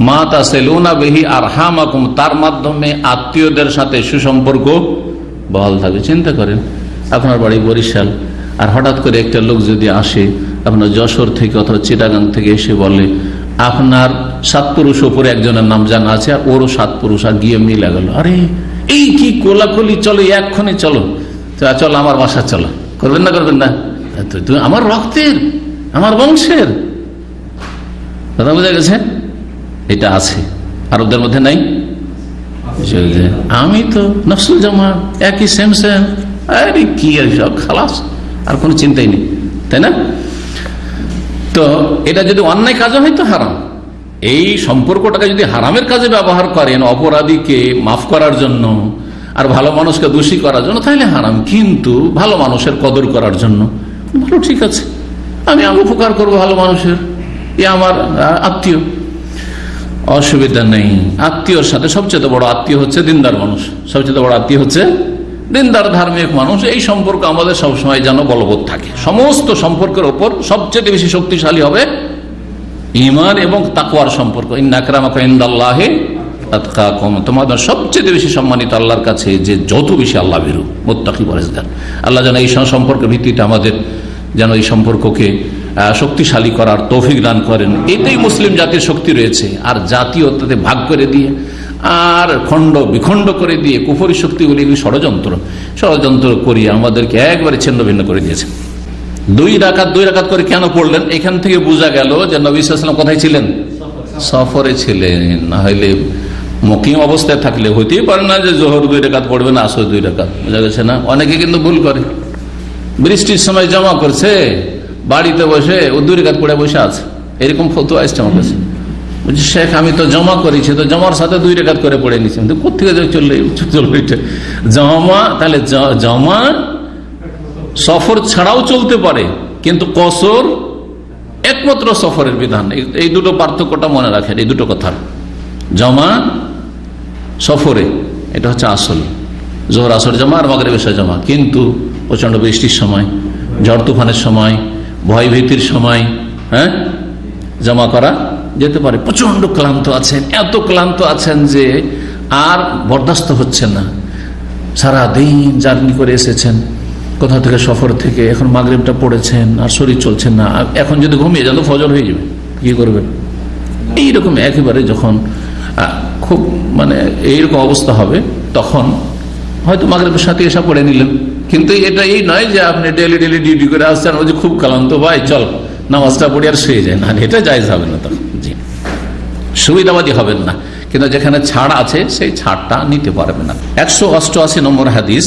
মা তাসিলুনা বিহি আরহামাকুম, তার মাধ্যমে আত্মীয়দের সাথে সুসম্পর্ক বহাল থাকবে। চিন্তা করেন, আপনার বাড়ি বরিশাল, আর হঠাৎ করে একটা লোক যদি আসে আপনার যশোর থেকে অথবা চিটাগাং থেকে এসে বলে আপনার 7 পুরুষ ওপরে একজনের নাম জানা আছে, আর ওরও 7 পুরুষ, আর গিয়ে মিলে গেল, আরে এই কি কোলাকুলি, চলো এক্ষণে চলো, চলো আমার বাসা চলো। করবেন না? করবেন না? তুমি আমার রক্তের, আমার বংশের, কথা বোঝা গেছে? এটা আছে আরবদের মধ্যে, নাই? আমি তো নফসুল জামা, একই সেম সেম, আরে কি সব খালাস, আর কোনো চিন্তাই নেই, তাই না? তো এটা যদি অন্যায় কাজে হয় তো হারাম। এই সম্পর্কটাকে যদি হারামের কাজে ব্যবহার করেন, অপরাধীকে মাফ করার জন্য আর ভালো মানুষকে দোষী করার জন্য, তাহলে হারাম। কিন্তু ভালো মানুষের কদর করার জন্য ভালো, ঠিক আছে, আমি উপকার করবো ভালো মানুষের, এ আমার আত্মীয়, অসুবিধা নেই। আত্মীয়র সাথে সবচেয়ে বড় আত্মীয় হচ্ছে দিনদার মানুষ, সবচেয়ে বড় আত্মীয় হচ্ছে দিনদার ধার্মিক মানুষ। এই সম্পর্ক আমাদের সবসময় যেন বলবৎ থাকে। সমস্ত সম্পর্কের ওপর সবচেয়ে বেশি শক্তিশালী হবে ঈমান এবং তাকওয়ার সম্পর্ক। ইন্না আকরামাকুম ইনদাল্লাহি আতকাকুম, তোমাদের সবচেয়ে বেশি সম্মানিত আল্লাহর কাছে যে যত বেশি আল্লাহ ভীরু, মুত্তাকি, পরহেজগার। আল্লাহ যেন এই সম্পর্কের ভিত্তিতে আমাদের যেন এই সম্পর্ককে শক্তিশালী করার তৌফিক দান করেন। এটাই মুসলিম জাতির শক্তি রয়েছে। আর জাতীয়তাতে ভাগ করে দিয়ে আর খণ্ড বিখণ্ড করে দিয়ে কুফরি শক্তিগুলি ষড়যন্ত্র করিয়ে আমাদেরকে একবারে ছিন্ন ভিন্ন করে দিয়েছে। 2 রাকাত করে কেন পড়লেন? এখান থেকে বোঝা গেল যে নবী সাল্লাল্লাহু আলাইহি ওয়াসাল্লাম কোথায় ছিলেন? সফরে ছিলেন, না হইলে মুকিম অবস্থায় থাকলে হইতেই পারে না যে জোহর 2 রাকাত পড়বে না আসর 2 রাকাত, বোঝা গেছে না। অনেকে কিন্তু ভুল করে, বৃষ্টির সময় জমা করছে বাড়িতে বসে ও 2 রাকাত পড়ে বসে আছে, এরকম ফতোয়া আসছে আমার কাছে। বলছি শেখ আমি তো জমা করেছি, তো জমার সাথে 2 রাকাত করে পড়ে নিচ্ছি। কোথেকে চললো জমা? তাহলে জমা সফর ছাড়াও চলতে পারে, কিন্তু কসর একমাত্র সফরের বিধান। এই দুটো পার্থক্যটা মনে রাখেন, এই দুটো কথা। জমা সফরে এটা হচ্ছে আসল, জোহর আসর জমা আর মাগরিব এশা জমা। কিন্তু প্রচন্ড বৃষ্টির সময়, ঝড় তুফানের সময়, ভয় ভীতির সময় জমা করা যেতে পারে। প্রচন্ড ক্লান্ত আছেন, এত ক্লান্ত আছেন যে আর বরদাস্ত হচ্ছে না, সারাদিন জার্নি করে এসেছেন কোথা থেকে, সফর থেকে, এখন মাগরিবটা পড়েছেন আর শরীর চলছে না। এখন যদি ঘুমিয়ে যান তো ফজর হয়ে যাবে, কি করবেন? এইরকম একেবারে যখন খুব এইরকম অবস্থা হবে, তখন হয়তো মাগরিবের সাথে এসা পড়ে নিলেন। কিন্তু এটা এই নয় যে আপনি ডেলি ডিউটি করে আসছেন, ওই যে খুব ক্লান্ত ভাই চল নামাজটা পড়ে আর শুয়ে যায় না, এটা জায়েজ হবে না, তখন জি সুবিধাবাদী হবেন না। কিন্তু যেখানে ছাড় আছে সেই ছাড়টা নিতে পারবে না। 188 নম্বর হাদিস,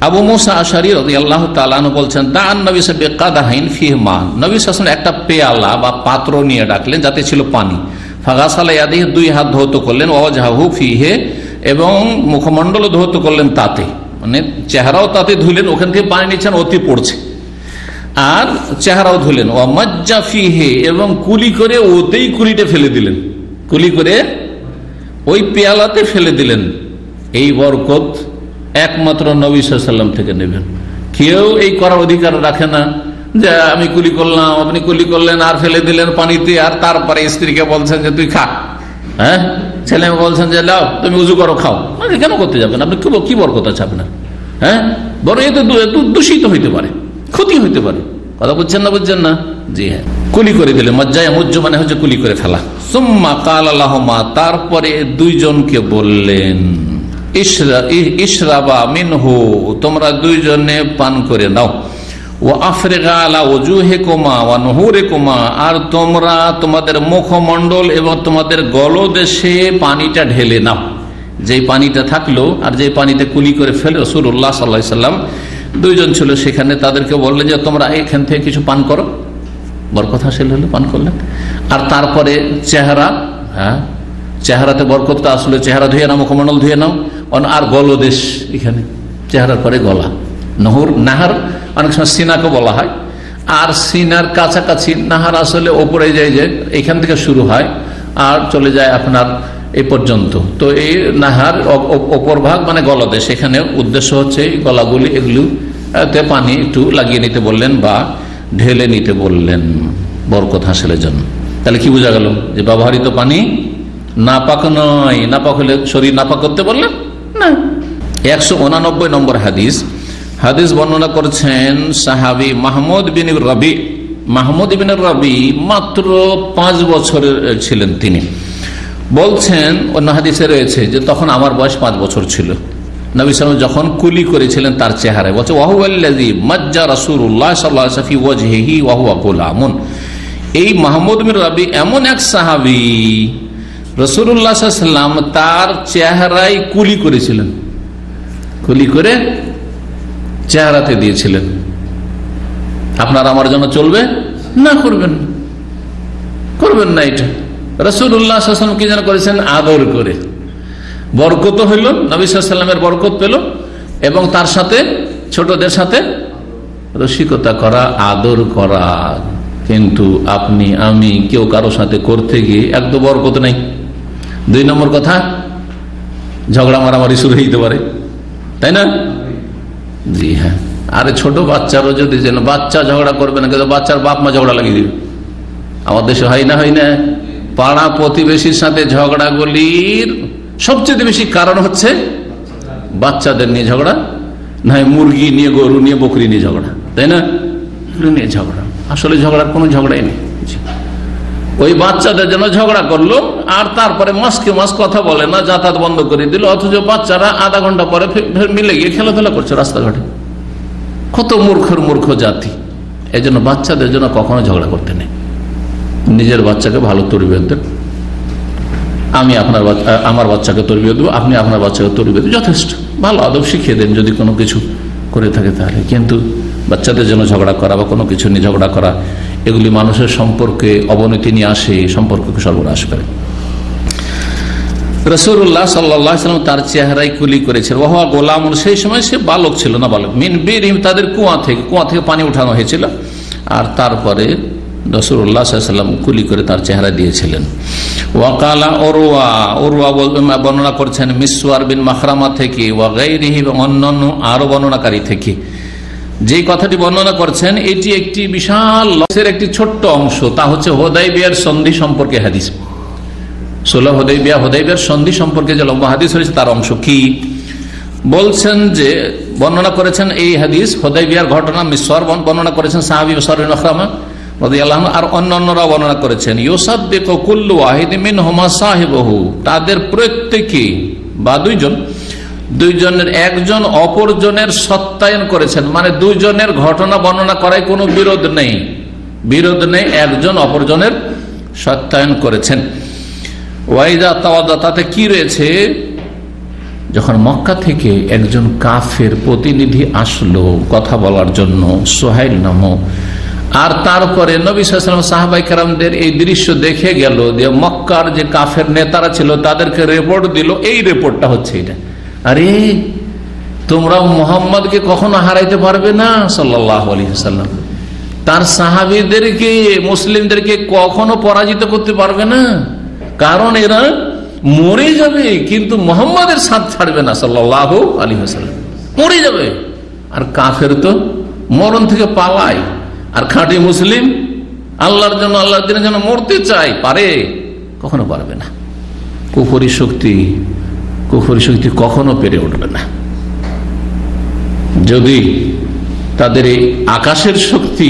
আবু মুসা আশআরী রাদিয়াল্লাহু তাআলা আনহু বলছেন, দাআন নবী সাল্লাল্লাহু আলাইহি ওয়াসাল্লাম বিকাদাহাইন ফিহি মা। নবী সাল্লাল্লাহু আলাইহি ওয়াসাল্লাম একটা পেয়ালা বা পাত্র নিয়ে ডাকলেন যাতে ছিল পানি। ফাগাসালা ইয়াদিহি, 2 হাত ধৌত করলেন, ওয়াজহাহু ফিহি, এবং মুখমণ্ডল ধৌত করলেন তাতে, চেহারাও তাতে ধুলেন, ওখান থেকে পানি নিচ্ছেন অতি পড়ছে, আর চেহারাও ধুলেন। ওয়ামাজ্জা ফিহি, এবং কুলি করে ওতেই কুলিটা ফেলে দিলেন, কুলি করে ওই পেয়ালাতে ফেলে দিলেন। এই বরকত একমাত্র নবী সাল্লাল্লাহু আলাইহি ওয়াসাল্লাম থেকে নেবেন। কেউ এই করার অধিকার রাখে না যে আমি কুলি করলাম, আপনি কুলি করলেন আর ফেলে দিলেন পানিতে, আর তারপরে স্ত্রীকে বলছেন যে তুই খা, ছেলে বলছেন যে লাও তুমি উজু করো খাও। কেন করতে যাবেন আপনি? কি বরকত আছে আপনার? বড় এতে দূষিত হইতে পারে, ক্ষতি হইতে পারে। কথা বুঝছেন না? বুঝছেন না? জি হ্যাঁ, কুলি করে দিলে মজ্জায় মুজ্জু মানে হচ্ছে কুলি করে ফেলা। সুম্মা ক্বালা লাহুমা, তারপরে 2 জনকে বললেন, ইশরাবা মিনহু, তোমরা 2 জনে পান করে নাও। ওয়া আফরিগা আলা ওজুহিকুমা ওয়া নুহুরিকুমা, আর তোমরা তোমাদের মুখমণ্ডল এবং তোমাদের গলদেশে পানিটা ঢেলে নাও। যেই পানিটা থাকলো আর যে পানিতে কুলি করে ফেলে রাসূলুল্লাহ সাল্লাল্লাহু আলাইহি ওয়াসাল্লাম, 2 জন ছিল সেখানে, তাদেরকে বললেন যে তোমরা এখান থেকে কিছু পান করো। বরকত হাসিল হলো, পান করলেন। আর তারপরে চেহারা, চেহারাতে বরকতটা আসলে চেহারা ধুয়ে নাও, মুখমণ্ডল ধুয়ে নাও, আর গলদেশ, এখানে চেহারার পরে গলা, নহর নাহার অনেক সময় সিনাকে বলা হয়, আর সিনার কাছাকাছি নাহার আসলে ওপরে যায়, যে এখান থেকে শুরু হয় আর চলে যায় আপনার এই পর্যন্ত। তো এই নাহার ওপর ভাগ মানে গলদেশ, এখানে উদ্দেশ্য হচ্ছে এই গলাগুলি, এগুলোতে পানি একটু লাগিয়ে নিতে বললেন বা ঢেলে নিতে বললেন বরকত হাসিলের জন্য। তাহলে কি বোঝা গেল? যে ব্যবহৃত পানি নাপাক নয়, নাপাক হলে শরীর নাপাক করতে বললেন না। 189 নম্বর হাদিস, হাদিস বর্ণনা করছেন সাহাবী মাহমুদ বিন রবি। মাহমুদ বিন রবি মাত্র 5 বছরের ছিলেন তিনি। বলছেন অন্য হাদিসে রয়েছে যে তখন আমার বয়স 5 বছর ছিল। নবী সাল্লাল্লাহু আলাইহি ওয়াসাল্লাম যখন কুলি করেছিলেন তার চেহারায়, বলছে ওয়াহুয়াল্লাযী মাজ্জা রাসূলুল্লাহ সাল্লাল্লাহু আলাইহি ওয়াসাল্লাম ফি ওয়াজহিহি ওয়া হুয়া গুলামুন। এই মাহমুদ বিন রবি এমন এক সাহাবী, রাসূলুল্লাহ সাল্লাল্লাহু আলাইহি ওয়াসাল্লাম তার চেহারায় কুলি করেছিলেন, কুলি করে চেহারাতে দিয়েছিলেন। আপনার আমার জন্য চলবে না? করবেন না। এটা রাসূলুল্লাহ সাল্লাল্লাহু আলাইহি ওয়াসাল্লাম কি যেন করেছেন? আদর করে। বরকত হইল, নবী সাল্লাল্লাহু আলাইহি ওয়াসাল্লামের বরকত পেল, এবং তার সাথে ছোটদের সাথে রসিকতা করা, আদর করা। কিন্তু আপনি আমি কেউ কারো সাথে করতে গিয়ে একদম বরকত নেই। 2 নম্বর কথা, ঝগড়া মারামারি শুরু হইতে পারে, তাই না? জি হ্যাঁ। আরে ছোট বাচ্চারও যদি, যেন বাচ্চা ঝগড়া করবে না, কিন্তু বাচ্চার বাপ মা ঝগড়া লাগিয়ে দিবে। আমার দেশে হয় না? পাড়া প্রতিবেশীর সাথে ঝগড়াগুলির সবচেয়ে বেশি কারণ হচ্ছে বাচ্চাদের নিয়ে ঝগড়া, না মুরগি নিয়ে, গরু নিয়ে, বকরি নিয়ে ঝগড়া, তাই না? নিয়ে ঝগড়া, আসলে ঝগড়ার কোনো ঝগড়াই নেই। ওই বাচ্চাদের জন্য ঝগড়া করলো, আর তারপরে মাসকে মাস কথা বলে না, যাতায়াত বন্ধ করে দিল, অথচ বাচ্চারা আধা ঘন্টা পরে মিলে গিয়ে খেলাধুলা করছে রাস্তাঘাটে। কত মূর্খ জাতি। এই জন্য বাচ্চাদের জন্য কখনো ঝগড়া করতে নেই। নিজের বাচ্চাকে ভালো তরবিয়ত দেন, আমি আমার বাচ্চাকে তরবিয়ত দেবো, আপনি আপনার বাচ্চাকে তরবিয়ত, যথেষ্ট ভালো আদব শিখিয়ে দেন যদি কোনো কিছু করে থাকে তাহলে। কিন্তু বাচ্চাদের জন্য ঝগড়া করা বা কোনো কিছু নিয়ে ঝগড়া করা, এগুলি মানুষের সম্পর্কে অবনতি নিয়ে আসে, সম্পর্ককে সর্বনাশ করে। রাসূলুল্লাহ সাল্লাল্লাহু আলাইহি ওয়াসাল্লাম তার চেহারায় কুলি করেছেন। ওয়া গোলাম, সেই সময় সে বালক ছিল না, বালক। মিন বিরহিম, তাদের কুয়া থেকে পানি উঠানো হয়েছিল, আর তারপরে রাসূলুল্লাহ সাল্লাল্লাহু আলাইহি ওয়াসাল্লাম কুলি করে তার চেহারা দিয়েছিলেন। ওয়াকালা ওরওয়া বর্ণনা করছেন মিসওয়ার বিন মাখরামা থেকে, ওয়া গায়রিহি, অন্যান্য আরো বর্ণনাকারী থেকে। যে কথাটি বর্ণনা করছেন এটি একটি বিশাল লসের একটি ছোট্ট অংশ, তা হচ্ছে হুদায়বিয়ার সন্ধি সম্পর্কে হাদিস। সুলহ হুদায়বিয়ার সন্ধি সম্পর্কে যে লম্বা হাদিস রয়েছে তার অংশ কি বলছেন, যে বর্ণনা করেছেন এই হাদিস হুদায়বিয়ার ঘটনা মিসওয়ার বর্ণনা করেছেন, সাহাবী মিসওয়ার বিন মাখরামা রাদিয়াল্লাহু আনহু, আর অন্যান্যরা বর্ণনা করেছেন। ইউসাদ্দিকু কুল্লু ওয়াহিদিন মিনহুমা সাহিবাহু, তাদের প্রত্যেকে বা দুইজনের একজন অপরজনের সত্যায়ন করেছেন, মানে দুইজনের ঘটনা বর্ণনা করায় কোনো বিরোধ নেই, একজন অপরজনের সত্যায়ন করেছেন। ওয়াইদা তাওয়াদা, তাতে কি রয়েছে, যখন মক্কা থেকে একজন কাফের প্রতিনিধি আসলো কথা বলার জন্য, সোহাইল নামক, আর তারপরে নবী সাল্লাল্লাহু আলাইহি ওয়াসাল্লাম সাহাবায়ে কেরামদের এই দৃশ্য দেখে গেল, যে মক্কার যে কাফের নেতারা ছিল তাদেরকে রিপোর্ট দিল, এই রিপোর্টটা হচ্ছে এটা, আরে তোমরা মুহাম্মদকে কখনো হারাইতে পারবে না সাল্লাল্লাহু আলাইহি ওয়াসাল্লাম, তার সাহাবীদেরকে মুসলিমদেরকে কখনো পরাজিত করতে পারবে না, কারণ এরা মরে যাবে কিন্তু মুহাম্মদের সাথ ছাড়বে না সাল্লাল্লাহু আলাইহি ওয়াসাল্লাম, মরে যাবে। আর কাফের তো মরণ থেকে পালায়, আর খাঁটি মুসলিম আল্লাহর জন্য, আল্লাহর দিনের জন্য মরতে চায়, পারে? কখনো পারবে না। কুফরি শক্তি কখনো পেরে উঠবে না। যদি তাদের এই আকাশের শক্তি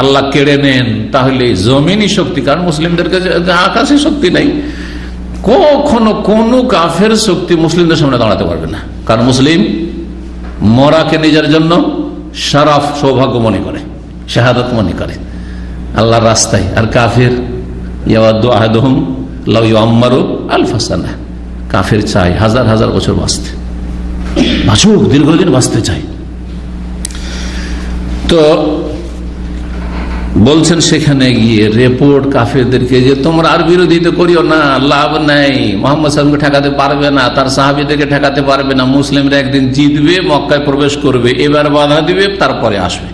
আল্লাহ কেড়ে নেন, তাহলে জমিনি শক্তি, কারণ মুসলিমদের কাছে আকাশের শক্তি নাই, কখনো কোন কাফের শক্তি মুসলিমদের সামনে দাঁড়াতে পারবে না। কারণ মুসলিম মরাকে নিজের জন্য শরফ, সৌভাগ্য মনে করে, শাহাদাত মনে করে আল্লাহর রাস্তায়। আর কাফের ইয়াওয়াদু আহাদুহুম লাউ ইউআম্মারু আলফা সানা, কাফের চাই হাজার হাজার বছর বাঁচতে, বাঁচুক, দীর্ঘদিন বাঁচতে চাই। তো বলছেন সেখানে গিয়ে রিপোর্ট কাফেরদেরকে, যে তোমরা আর বিরোধিতা করিও না, লাভ নাই, মুহাম্মদ সাল্লাল্লাহু আলাইহি ওয়াসাল্লামকে ঠেকাতে পারবে না, তার সাহাবীদেরকে ঠেকাতে পারবে না, মুসলিমরা একদিন জিতবে, মক্কায় প্রবেশ করবে, এবার বাধা দিবে, তারপরে আসবে।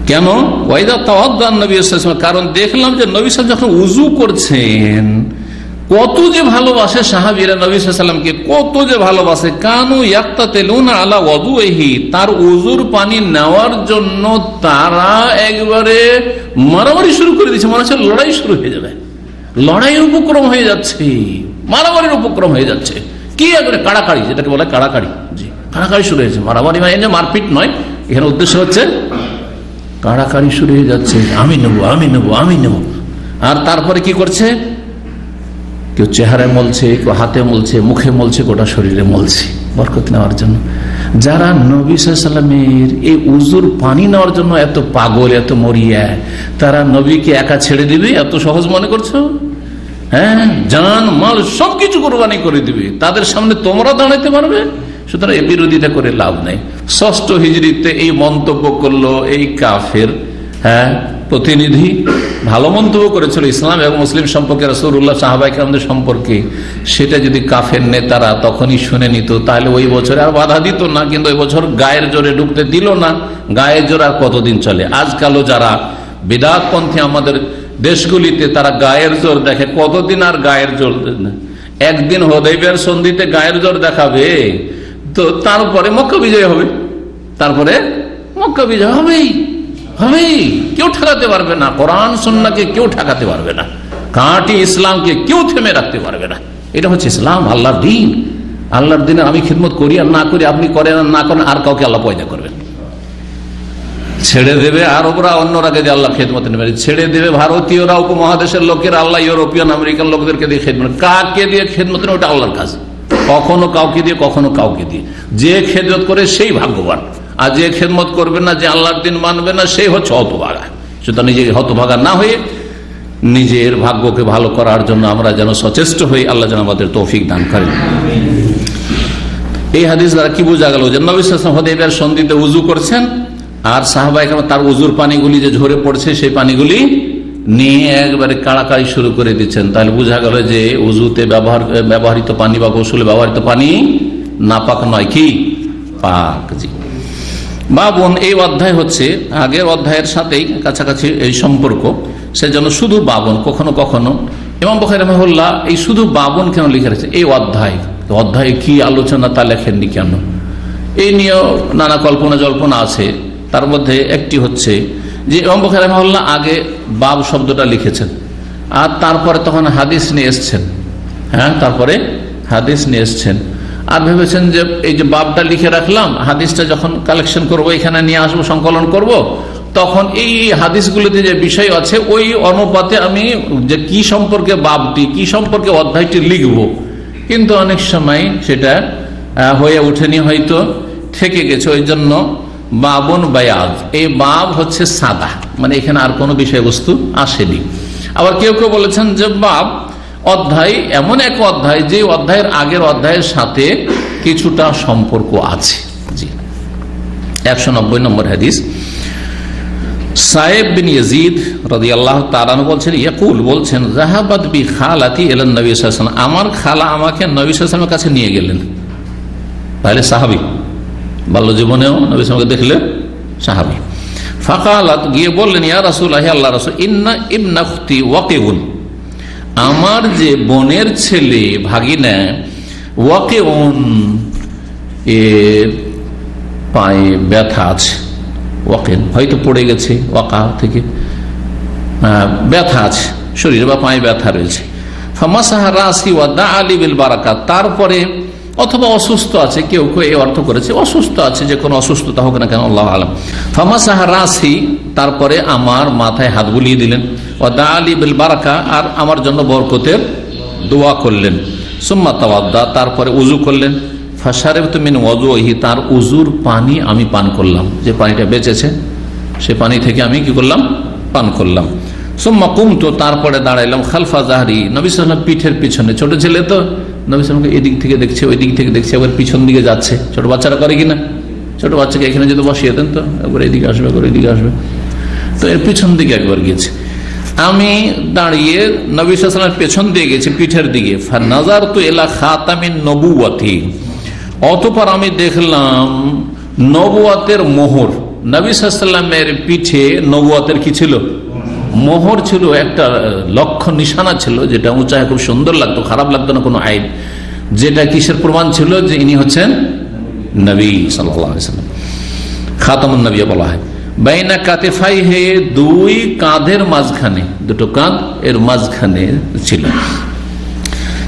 কেন? ওয়াইদা তাওয়াদ্দান নবী সাল্লাল্লাহু আলাইহি ওয়াসাল্লাম, কারণ দেখলাম যে নবী সাল্লাল্লাহু আলাইহি ওয়াসাল্লাম যখন উযু করছেন, কত যে ভালোবাসে সাহাবীরা নবী সাল্লাল্লাহু আলাইহি ওয়াসাল্লামকে, কত যে ভালোবাসে। কানু ইয়াক্তাতিলুনা আলা ওয়াদুইহি, তার উযুর পানি নেওয়ার জন্য তারা একবারে মারামারি শুরু করে দিয়েছে, মনে হচ্ছে লড়াই শুরু হয়ে যাবে, লড়াইয়ের উপক্রম হয়ে যাচ্ছে, মারামারির উপক্রম হয়ে যাচ্ছে। কি একবারে কাড়াকাড়ি, যেটাকে বলে কাড়াকাড়ি, জি কাড়াকাড়ি শুরু হয়েছে। মারামারি মানে মারপিট নয়, এখানে উদ্দেশ্য হচ্ছে কাড়াকাড়ি শুরু হয়ে যাচ্ছে, আমি নেবো, আমি নেবো, আমি নেবো। আর তারপরে কি করছে, কেউ চেহারায় মলছে, কেউ হাতে মলছে, মুখে মলছে, গোটা শরীরে মলছে বরকত নেওয়ার জন্য। যারা নবী সাল্লাল্লাহু আলাইহি ওয়াসাল্লামের এই উযুর পানি নেওয়ার জন্য এত পাগল, এত মরিয়া, তারা নবীকে একা ছেড়ে দিবে এত সহজ মনে করছো? হ্যাঁ, জান মাল সবকিছু কুরবানি করে দিবে, তাদের সামনে তোমরা দাঁড়াইতে পারবে? সুতরাং এই বিরোধিতা করে লাভ নাই। 6ষ্ঠ হিজরিতে এই মন্তব্য করলো এই কাফের প্রতিনিধি, ভালো মন্তব্য করেছিল ইসলাম এবং মুসলিম সম্পর্কে, রাসূলুল্লাহ সাহাবায়ে কেরামদের সম্পর্কে। সেটা যদি কাফের নেতারা তখনই শুনে নিত, তাহলে ওই বছরে আর বাধা দিত না। কিন্তু ওই বছর গায়ের জোরে ঢুকতে দিল না। গায়ের জোর আর কতদিন চলে? আজকালও যারা বিদআতপন্থী আমাদের দেশগুলিতে, তারা গায়ের জোর দেখে, কতদিন আর গায়ের জোর? একদিন হুদায়বিয়ার সন্ধিতে গায়ের জোর দেখাবে, তো তারপরে মক্কা বিজয় হবে, তারপরে মক্কা বিজয় হবেই, কেউ ঠেকাতে পারবে না। কোরআন সুন্নাহকে কেউ ঠেকাতে পারবে না, খাঁটি ইসলামকে কেউ থেমে রাখতে পারবে না। এটা হচ্ছে ইসলাম, আল্লাহর দ্বীন। আল্লাহর দ্বীনে আমি খিদমত করি আর না করি, আপনি করেন আর না করেন, আর কাউকে আল্লাহ পয়দা করবেন, ছেড়ে দেবে। আর ওরা অন্যরা যদি আল্লাহ খেদমত নেবে, ছেড়ে দেবে ভারতীয়রা, উপমহাদেশের লোকেরা, আল্লাহ ইউরোপিয়ান আমেরিকান লোকদেরকে দিয়ে খেদমত। কাকে দিয়ে খেদমত নেবে? ওটা আল্লাহর কাজ। কখনো কাউকে দিয়ে, কখনো কাউকে দিয়ে। যে খেদমত করে সেই ভাগ্যবান, আর যে খেদমত করবে না, যে আল্লাহর দিন মানবে না, সেই হচ্ছে হতভাগা। সুতরাং নিজে হতভাগা না হয়ে নিজের ভাগ্যকে ভালো করার জন্য আমরা যেন সচেষ্ট হই, আল্লাহ যেন আমাদের তৌফিক দান করেন। এই হাদিস দ্বারা কি বোঝা গেল? যে নবী সাল্লাল্লাহু আলাইহি ওয়াসাল্লাম হুদায়বিয়ার সন্ধিতে উযু করছেন, আর সাহাবায়ে কেরাম তার উযুর পানিগুলি যে ঝরে পড়ছে সেই পানিগুলি নিয়ে একবারে কাড়াকাড়ি শুরু করে দিচ্ছেন। তাহলে বোঝা গেল যে উযুতে ব্যবহৃত পানি বা গোসলে ব্যবহৃত পানি নাপাক নয়, কি পাক। জি, বাবুন, এই অধ্যায় হচ্ছে আগের অধ্যায়ের সাথেই কাছাকাছি এই সম্পর্ক, সেজন্য শুধু বাবন। কখনো কখনো ইমাম বুখারী রাহিমাহুল্লাহ এই শুধু বাবন কেন লিখে রেখেছে? এই অধ্যায়ে কি আলোচনা তা লেখেননি কেন? এই নিয়েও নানা কল্পনা জল্পনা আছে। তার মধ্যে একটি হচ্ছে যে ইমাম বুখারী রাহিমাহুল্লাহ আগে বাব শব্দটা লিখেছেন, আর তারপরে তখন হাদিস নিয়ে এসছেন। তারপরে হাদিস নিয়ে এসছেন, আর ভেবেছেন যে এই যে বাবটা লিখে রাখলাম, হাদিসটা যখন কালেকশন করব, এখানে নিয়ে আসবো, সংকলন করব, তখন এই হাদিসগুলোতে যে বিষয় আছে ওই অনুপাতে আমি যে কি সম্পর্কে বাবটি, কি সম্পর্কে অধ্যায়টি লিখব, কিন্তু অনেক সময় সেটা হয়ে ওঠেনি, হয়তো থেকে গেছে। ওই জন্য বাবুন বায়াজ, এই বাব হচ্ছে সাদা, মানে এখানে আর কোনো বিষয়বস্তু আসেনি। আবার কেউ কেউ বলেছেন যে বাব অধ্যায় এমন এক অধ্যায় যে অধ্যায়ের আগের অধ্যায়ের সাথে কিছুটা সম্পর্ক আছে। জি, 190 নম্বর হাদিস। সায়েব বিন ইয়াজিদ রাদিয়াল্লাহু তাআলা বলছেন, ইয়াকুল বলছেন, যাহাবাত বি খালাতি ইলা নবী সাল্লাল্লাহু আলাইহি ওয়াসাল্লাম, আমার খালা আমাকে নবী সাল্লাল্লাহু আলাইহি ওয়াসাল্লামের কাছে নিয়ে গেলেন। তাহলে সাহাবী, বাল্য জীবনেও নবী সাল্লাল্লাহু আলাইহি ওয়াসাল্লামকে দেখলে সাহাবী। ফাকালাত, গিয়ে বললেন, ইয়া রাসূলুল্লাহ, আল্লাহর রাসূল, ইন্না ইবনা উখতি ওয়াকিউন, আমার যে বোনের ছেলে ভাগিনা ওয়াকিউন, এর পায়ে ব্যথা আছে। ওয়াকিন হয়তো পড়ে গেছে, ওয়াকা থেকে ব্যথা আছে শরীরে বা পায়ে ব্যথা রয়েছে। ফামাসাহা রাসি ওয়া দাআ লি বিল বারাকাত, তারপরে অথবা অসুস্থ আছে, কেউ কেউ এই অর্থ করেছে অসুস্থ আছে, যে কোনো অসুস্থতা হোক না কেন, আল্লাহু আলাম। ফামাসাহা রাসি, তারপরে আমার মাথায় হাত বুলিয়ে দিলেন, ওয়া দাআ লি বিল বারাকা, আর আমার জন্য বরকতের দোয়া করলেন। সুম্মা তাওয়াদ্দা, তারপরে উযু করলেন। ফাশারিবতু মিন ওযুহি, তার উযুর পানি আমি পান করলাম, যে পানিটা বেঁচেছে সে পানি থেকে আমি কি করলাম? পান করলাম। সুম্মা কুমতু, তারপরে দাঁড়াইলাম, খালফা যাহরি, নবী সাল্লাল্লাহু আলাইহি ওয়াসাল্লাম পিঠের পিছনে। ছোট ছেলে তো, নবী সাল্লাল্লাহু আলাইহি ওয়াসাল্লামকে এদিক থেকে দেখছে, ওই দিক থেকে দেখছে, আবার পিছন দিকে যাচ্ছে। ছোট বাচ্চারা করে কিনা? ছোট বাচ্চাকে এখানে যদি বসিয়ে দেন তো একবার এদিকে আসবে, একবার এদিকে আসবে, তো এর পিছন দিকে একবার গেছে। আমি দাঁড়িয়ে নবী সাল্লাল্লাহু আলাইহি ওয়াসাল্লামের পেছন দিয়ে গেছি, পিঠের দিকে। ফানাযারতু ইলা খাতামিন নবুওয়াতি, অতঃপর আমি দেখলাম নবুয়াতের মোহর। নবী সাল্লাল্লাহু আলাইহি ওয়াসাল্লামের পিঠে নবুয়াতের কি ছিল? মোহর ছিল, একটা লক্ষ্য নিশানা ছিল, যেটা উঁচায় খুব সুন্দর লাগতো, খারাপ লাগতো না কোনো আইন। যেটা কিসের প্রমাণ ছিল? যে ইনি হচ্ছেন নবী সাল্লাল্লাহু আলাইহি ওয়াসাল্লাম, খাতামুন নবী বলা হয়। বাইনা কাতিফাইহি, দুই কাঁধের মাঝখানে, দুটো কাঁধ এর মাঝখানে ছিল।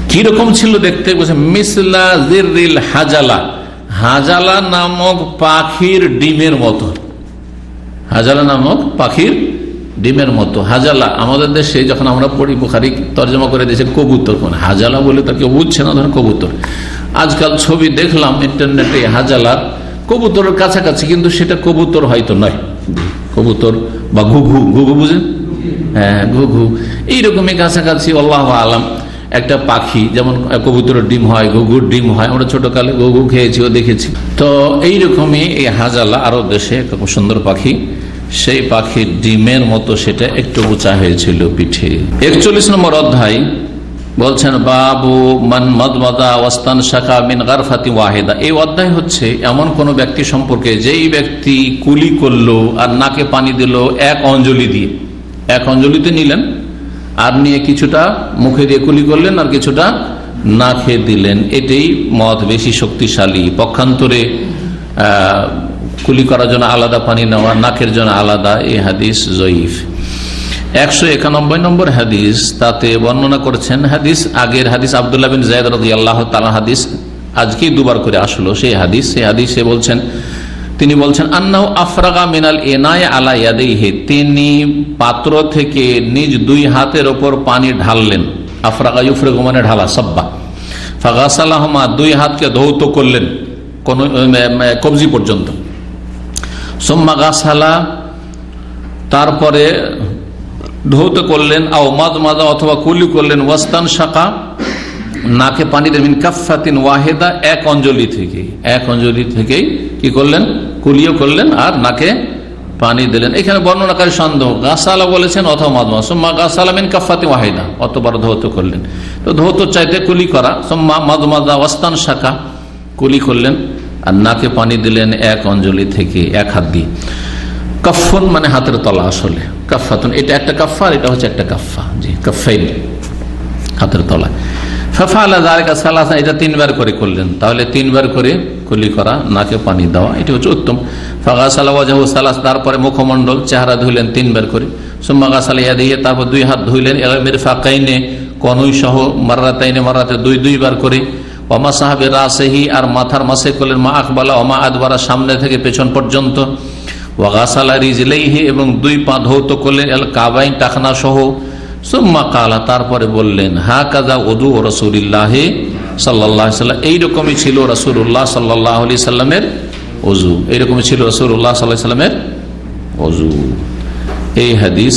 কিরকম ছিল দেখতে? বলছে মিসলা জিররিল হাজালা, হাজালা নামক পাখির ডিমের মতো। হাজালা নামক পাখির ডিমের মতো। হাজালা আমাদের দেশে যখন আমরা পড়ি, বুখারী তরজমা করে দিয়েছে কবুতর, কোন হাজালা বলে তা কেউ বুঝছে না, ধরেন কবুতর। আজকাল ছবি দেখলাম ইন্টারনেটে হাজালার, কবুতরের কাছাকাছি, কিন্তু সেটা কবুতর হয়তো নয়, কবুতর বা ঘুঘু, ঘুঘু বুঝেন? হ্যাঁ, ঘুঘু এইরকমই কাছাকাছি, আল্লাহু আলাম। একটা পাখি, যেমন কবুতরের ডিম হয়, ঘুঘুর ডিম হয়, আমরা ছোটকালে ঘুঘু খেয়েছি ও দেখেছি। তো এইরকমই এই হাজালা আরব দেশে খুব সুন্দর পাখি, সেই পাখির ডিমের মতো সেটা একটু উঁচা হয়েছিল পিঠে। 41 নম্বর অধ্যায় বলছেন, বাবু মান মাদমাদা ওয়াস্তান শাকা মিন গারফাতি ওয়াহিদা। এই অধ্যায় হচ্ছে এমন কোন ব্যক্তি সম্পর্কে, যেই ব্যক্তি কুলি করলো আর নাকে পানি দিল এক অঞ্জলি দিয়ে। এক অঞ্জলিতে নিলেন, আর নিয়ে কিছুটা মুখে দিয়ে কুলি করলেন, আর কিছুটা নাকে দিলেন। এটাই মত বেশি শক্তিশালী। পক্ষান্তরে কুলি করার জন্য আলাদা পানি নেওয়া, নাকের জন্য আলাদা, এই হাদিস জয়ীফ। 191 নম্বর হাদিস, তাতে বর্ণনা করেছেন হাদিস, আগের হাদিস আব্দুল্লাহ বিন যায়েদ রাদিয়াল্লাহু তাআলা হাদিস, আজকেই দুবার করে আসলো সেই হাদিস। সেই হাদিসে বলছেন, তিনি বলছেন, আন্নাহু আফরাগা মিনাল ইনাই আলা ইয়াদাইহি, তিনি পাত্র থেকে নিজ দুই হাতের ওপর পানি ঢাললেন। আফরাগা ইউফরিগু মানে ঢালা, সাব্বা। ফাগাসালাহুমা, দুই হাতকে ধৌত করলেন কোন কবজি পর্যন্ত। সুম্মা গাসালা, তারপরে ধৌত করলেন, আও মাদমাদা অথবা কুলি করলেন, ওয়াস্তান শাকা নাকে পানি দেবেন, কাফাতিন ওয়াহেদা এক অঞ্জলি থেকেই কি করলেন, কুলিও করলেন আর নাকে পানি দিলেন। এখানে বর্ণনাকারী সন্দেহ, গাসালা বলেছেন অথবা মাদমা, সুম্মা গাসালা মিন কাফাতি ওয়াহিদা, অতবার ধৌত করলেন। তো ধৌত চাইতে কুলি করা, সুম্মা মাদমাদা ওয়াস্তান শাকা কুলি করলেন আর নাকে পানি দিলেন এক অঞ্জলি থেকে, এক হাত দিয়ে। কাফন মানে হাতের তলা, আসলে কাফাতুন এটা একটা কাফা, এটা হচ্ছে একটা কাফা, জি কাফাইন হাতের তলা। ফাফালা যালিকা সালাসা, এটা 3 বার করে করলেন, তাহলে 3 বার করে কুলি করা, নাকে পানি দেওয়া, এটা হচ্ছে উত্তম। ফাগাসালা ওয়াজহু সালাস, তারপরে মুখমণ্ডল চেহারা ধুইলেন 3 বার করে। সুম্মা গাসালা ইয়াদাইহি, তারপর 2 হাত ধুইলেন, ইলা মিরফাকাইনে কনুই সহ, মাররাতাইনে মাররাতে 2 বার করে। ওমা সাহাবে রাসেহি, আর মাথার মাসে করলেন, মা আকবালা ওমা আদবারা, সামনে থেকে পেছন পর্যন্ত। ওয়াগাসালা রিজলাইহি, এবং 2 পা ধৌত করলেন, এল কাবাইন টাকনা সহ। সুম্মা কালা, তারপরে বললেন, হাকাযা উযু রাসূলিল্লাহ সাল্লাল্লাহু আলাইহি ওয়াসাল্লাম, এইরকমই ছিল রাসূলুল্লাহ সাল্লাল্লাহু আলাইহি সাল্লামের ওযু, এইরকমই ছিল রাসূলুল্লাহ সাল্লাল্লাহু আলাইহি সাল্লামের ওযু। এই হাদিস,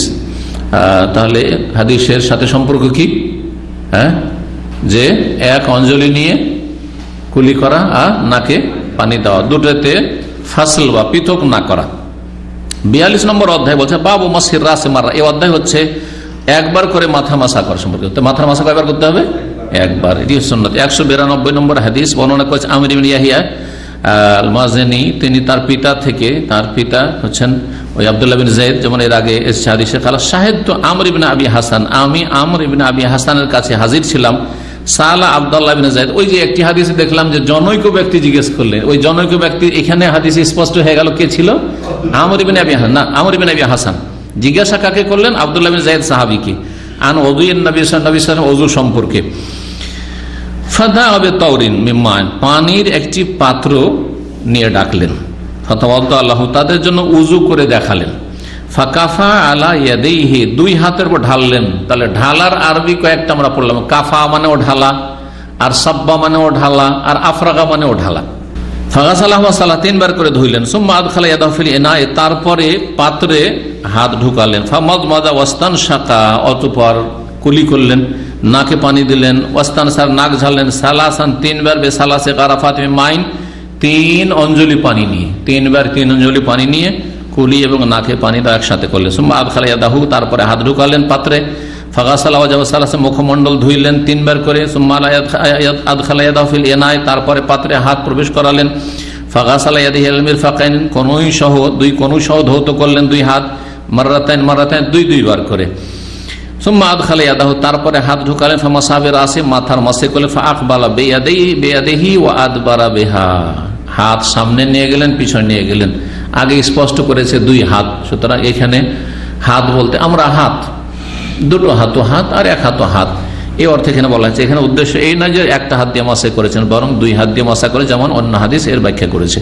তাহলে হাদিসের সাথে সম্পর্ক কি? যে এক অঞ্জলি নিয়ে কুলি করা আর নাকে পানি দেওয়া, দুটোতে ফাসল বা পৃথক না করা। 42 নম্বর অধ্যায় বলছে বাবু মাসির রাসে মাররা, এই অধ্যায় হচ্ছে একবার করে মাথা মাসা করা সম্পর্কে। মাথার মাসা কয়বার করতে হবে? একবার, এটি সুন্নাত। 192 নম্বর হাদিস বর্ণনা করেছে আমির ইবনে ইয়াহিয়া আল মাযিনী, তিনি তার পিতা হচ্ছেন ওই আব্দুল্লাহ বিন যায়েদ, যেমন এর আগে এসেছে হাদিসে, কালা শাহিদতু আমর ইবনে আবি হাসান, আমি আমর ইবনে আবি হাসানের কাছে হাজির ছিলাম। সালা আব্দুল্লাহ বিন যায়েদ, ওই যে একটি হাদিসে দেখলাম যে জনৈক ব্যক্তি জিজ্ঞেস করলেন, ওই জনৈক ব্যক্তি এখানে হাদিসে স্পষ্ট হয়ে গেল কে ছিল? আমর ইবনে আবি হাসান, না আমর ইবনে আবি হাসান। জিজ্ঞাসা কাকে করলেন? আব্দুল্লাহ বিন যায়েদ সাহাবীকে, আন ওযুইন নবী সাল্লাল্লাহু আলাইহি ওয়াসাল্লাম, ওযু সম্পর্কে। ফাদা আবে তাওরিন মিম্মান, পানির একটি পাত্র নিয়ে ডাকলেন। ফাতাওয়াদ্দা আল্লাহু, তাদের জন্য উযু করে দেখালেন। ফাকাফা আলা ইয়াদাইহি, 2 হাতের উপর ঢাললেন। তাহলে ঢালার আরবি কয়েকটা আমরা পড়লাম, কাফা মানে ও ঢালা, আর সাব্বা মানে ও ঢালা, আর আফরাগা মানে ও ঢালা। ফাগাসালাহু সালাহ, 3 বার করে ধুইলেন। সুম্মা আদখালা ইয়াদাহু ফিল ইনায়ে, তারপরে পাত্রে হাত ঢুকালেন। ফামাদমাদা ওয়াস্তান শাকা, অতঃপর কুলি করলেন, নাকে পানি দিলেন। ওয়াস্তান সার, নাক ঝাড়লেন। সালাসান, 3 বার, বেসালাসে গারাফাত মাইন, 3 অঞ্জলি পানি নিয়ে, 3 বার 3 অঞ্জলি পানি নিয়ে কুলি এবং নাকে পানি দেওয়া একসাথে করলেন। সুম্মা আদখালা ইয়াদাহু, তারপরে হাত ঢুকালেন পাত্রে। ফাগাসালা ওয়াজহু সালাসা, মুখমণ্ডল ধুইলেন 3 বার করে। সুম্মা আদখালা ইয়াদাহু ফিল ইনায়ে, তারপরে পাত্রে হাত প্রবেশ করালেন। ফাগাসালা ইয়াদাহু ইলা মিরফাকাইন, কনুই সহ, 2 কনুই সহ ধৌত করলেন 2 হাত, মাররাতাইন 2 বার করে। সুম্মা আদখালা ইয়াদাহু, তারপরে হাত ঢুকালেন। ফামাসাবে রাসে, মাথার মাসে করলেন। ফাআকবালা বিয়াদিহি ওয়া আদবারা বিহা, হাত সামনে নিয়ে গেলেন, পিছনে নিয়ে গেলেন। আগে স্পষ্ট করেছে 2 হাত, সুতরাং এখানে হাত বলতে আমরা হাত, 2 হাতও হাত আর 1 হাতও হাত, এই অর্থে এখানে বলা হয়েছে। এখানে উদ্দেশ্য এই না যে একটা হাত দিয়ে মাসা করেছেন, বরং 2 হাত দিয়ে মাসা করে, যেমন অন্য হাদিস এর ব্যাখ্যা করেছে।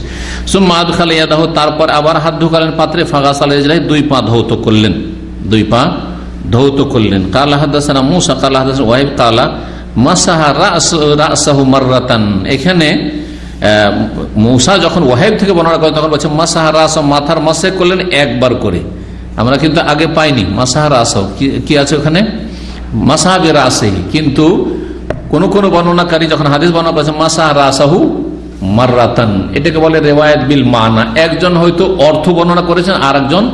সুম্মা আদখালা ইয়াদাহু, তারপর আবার হাত ঢুকালেন পাত্রে। ফাগাসালা রিজলাইহি, 2 পা ধৌত করলেন, 2 পা ধৌত করলেন। কালা হাদাসানা মুসা কালা হাদাসানা ওয়াইব কালা মাসাহা রাসাহু মাররাতান। এখানে মুসা যখন ওয়াহিব থেকে বর্ণনা করে তখন বলছে মাসাহা রাসাহু, মাথার মাসে করলেন 1 বার করে। আমরা কিন্তু আগে পাইনি মাসাহা রাসাহু, কি আছে ওখানে? মাসাহাবে রাসেহি। কিন্তু কোন কোন বর্ণনাকারী যখন হাদিস বর্ণনা করেছে মাসাহা রাসাহু মাররাতান, এটাকে বলে রিওয়ায়াত বিল মানা। একজন হয়তো অর্থ বর্ণনা করেছেন, আর একজন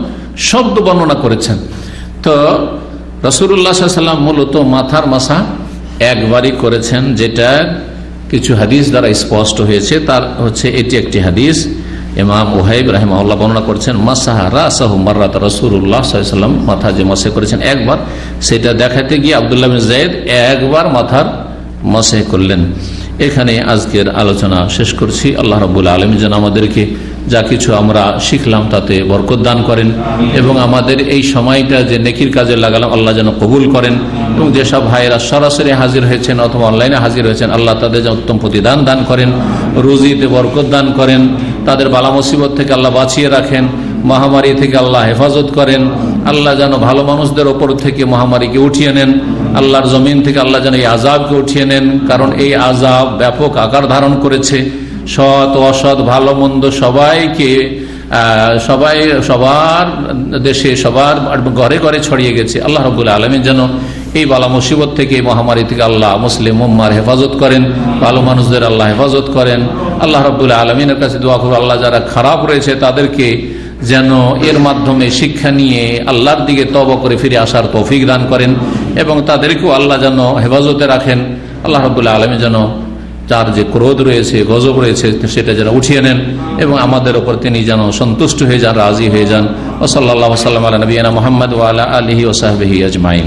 শব্দ বর্ণনা করেছেন। তো রাসূলুল্লাহ সাল্লাল্লাহু আলাইহি ওয়াসাল্লাম মূলত মাথার মাসা একবারই করেছেন, যেটা কিছু হাদিস দ্বারা স্পষ্ট হয়েছে। তার হচ্ছে এটি একটি হাদিস, ইমাম ওয়াহিব রাহিমাহুল্লাহ বর্ণনা করেছেন মাসাহা রাসাহু মাররাত, রাসূলুল্লাহ সাল্লাল্লাহু আলাইহি ওয়াসাল্লাম মাথা যে মাসে করেছেন 1 বার, সেটা দেখাতে গিয়ে আব্দুল্লাহ বিন যায়েদ 1 বার মাথার মাসে করলেন। এখানে আজকের আলোচনা শেষ করছি। আল্লাহ রাব্বুল আলামিন যেন আমাদেরকে যা কিছু আমরা শিখলাম তাতে বরকত দান করেন, এবং আমাদের এই সময়টা যে নেকির কাজে লাগালাম আল্লাহ যেন কবুল করেন, এবং যেসব ভাইয়েরা সরাসরি হাজির হয়েছেন অথবা অনলাইনে হাজির হয়েছেন আল্লাহ তাদের যেন উত্তম প্রতিদান দান করেন, রুজিতে বরকত দান করেন, তাদের বালা মুসিবত থেকে আল্লাহ বাঁচিয়ে রাখেন, মহামারী থেকে আল্লাহ হেফাজত করেন। আল্লাহ যেন ভালো মানুষদের ওপর থেকে মহামারীকে উঠিয়ে নেন, আল্লাহর জমিন থেকে আল্লাহ যেন এই আযাবকে উঠিয়ে নেন, কারণ এই আযাব ব্যাপক আকার ধারণ করেছে। সৎ অসৎ ভালো মন্দ সবাইকে সবার দেশে সবার ঘরে ঘরে ছড়িয়ে গেছে। আল্লাহ রাব্বুল আলামিন যেন এই বালা মুসিবত থেকে, এই মহামারী থেকে আল্লাহ মুসলিম উম্মার হেফাজত করেন, ভালো মানুষদের আল্লাহ হেফাজত করেন। আল্লাহ রাব্বুল আলামিনের কাছে দোয়া করব আল্লাহ যারা খারাপ রয়েছে তাদেরকে যেন এর মাধ্যমে শিক্ষা নিয়ে আল্লাহর দিকে তওবা করে ফিরে আসার তৌফিক দান করেন এবং তাদেরকেও আল্লাহ যেন হেফাজতে রাখেন। আল্লাহ রাব্বুল আলামিন যেন যার যে ক্রোধ রয়েছে, গজব রয়েছে, সেটা যেন উঠিয়ে নেন এবং আমাদের ওপর তিনি যেন সন্তুষ্ট হয়ে যান, রাজি হয়ে যান। ওয়া সাল্লাল্লাহু ওয়া সাল্লাম আলা নবিয়িনা মুহাম্মদ ওয়া আলা আলিহি ওয়া সাহবিহি আজমাইন।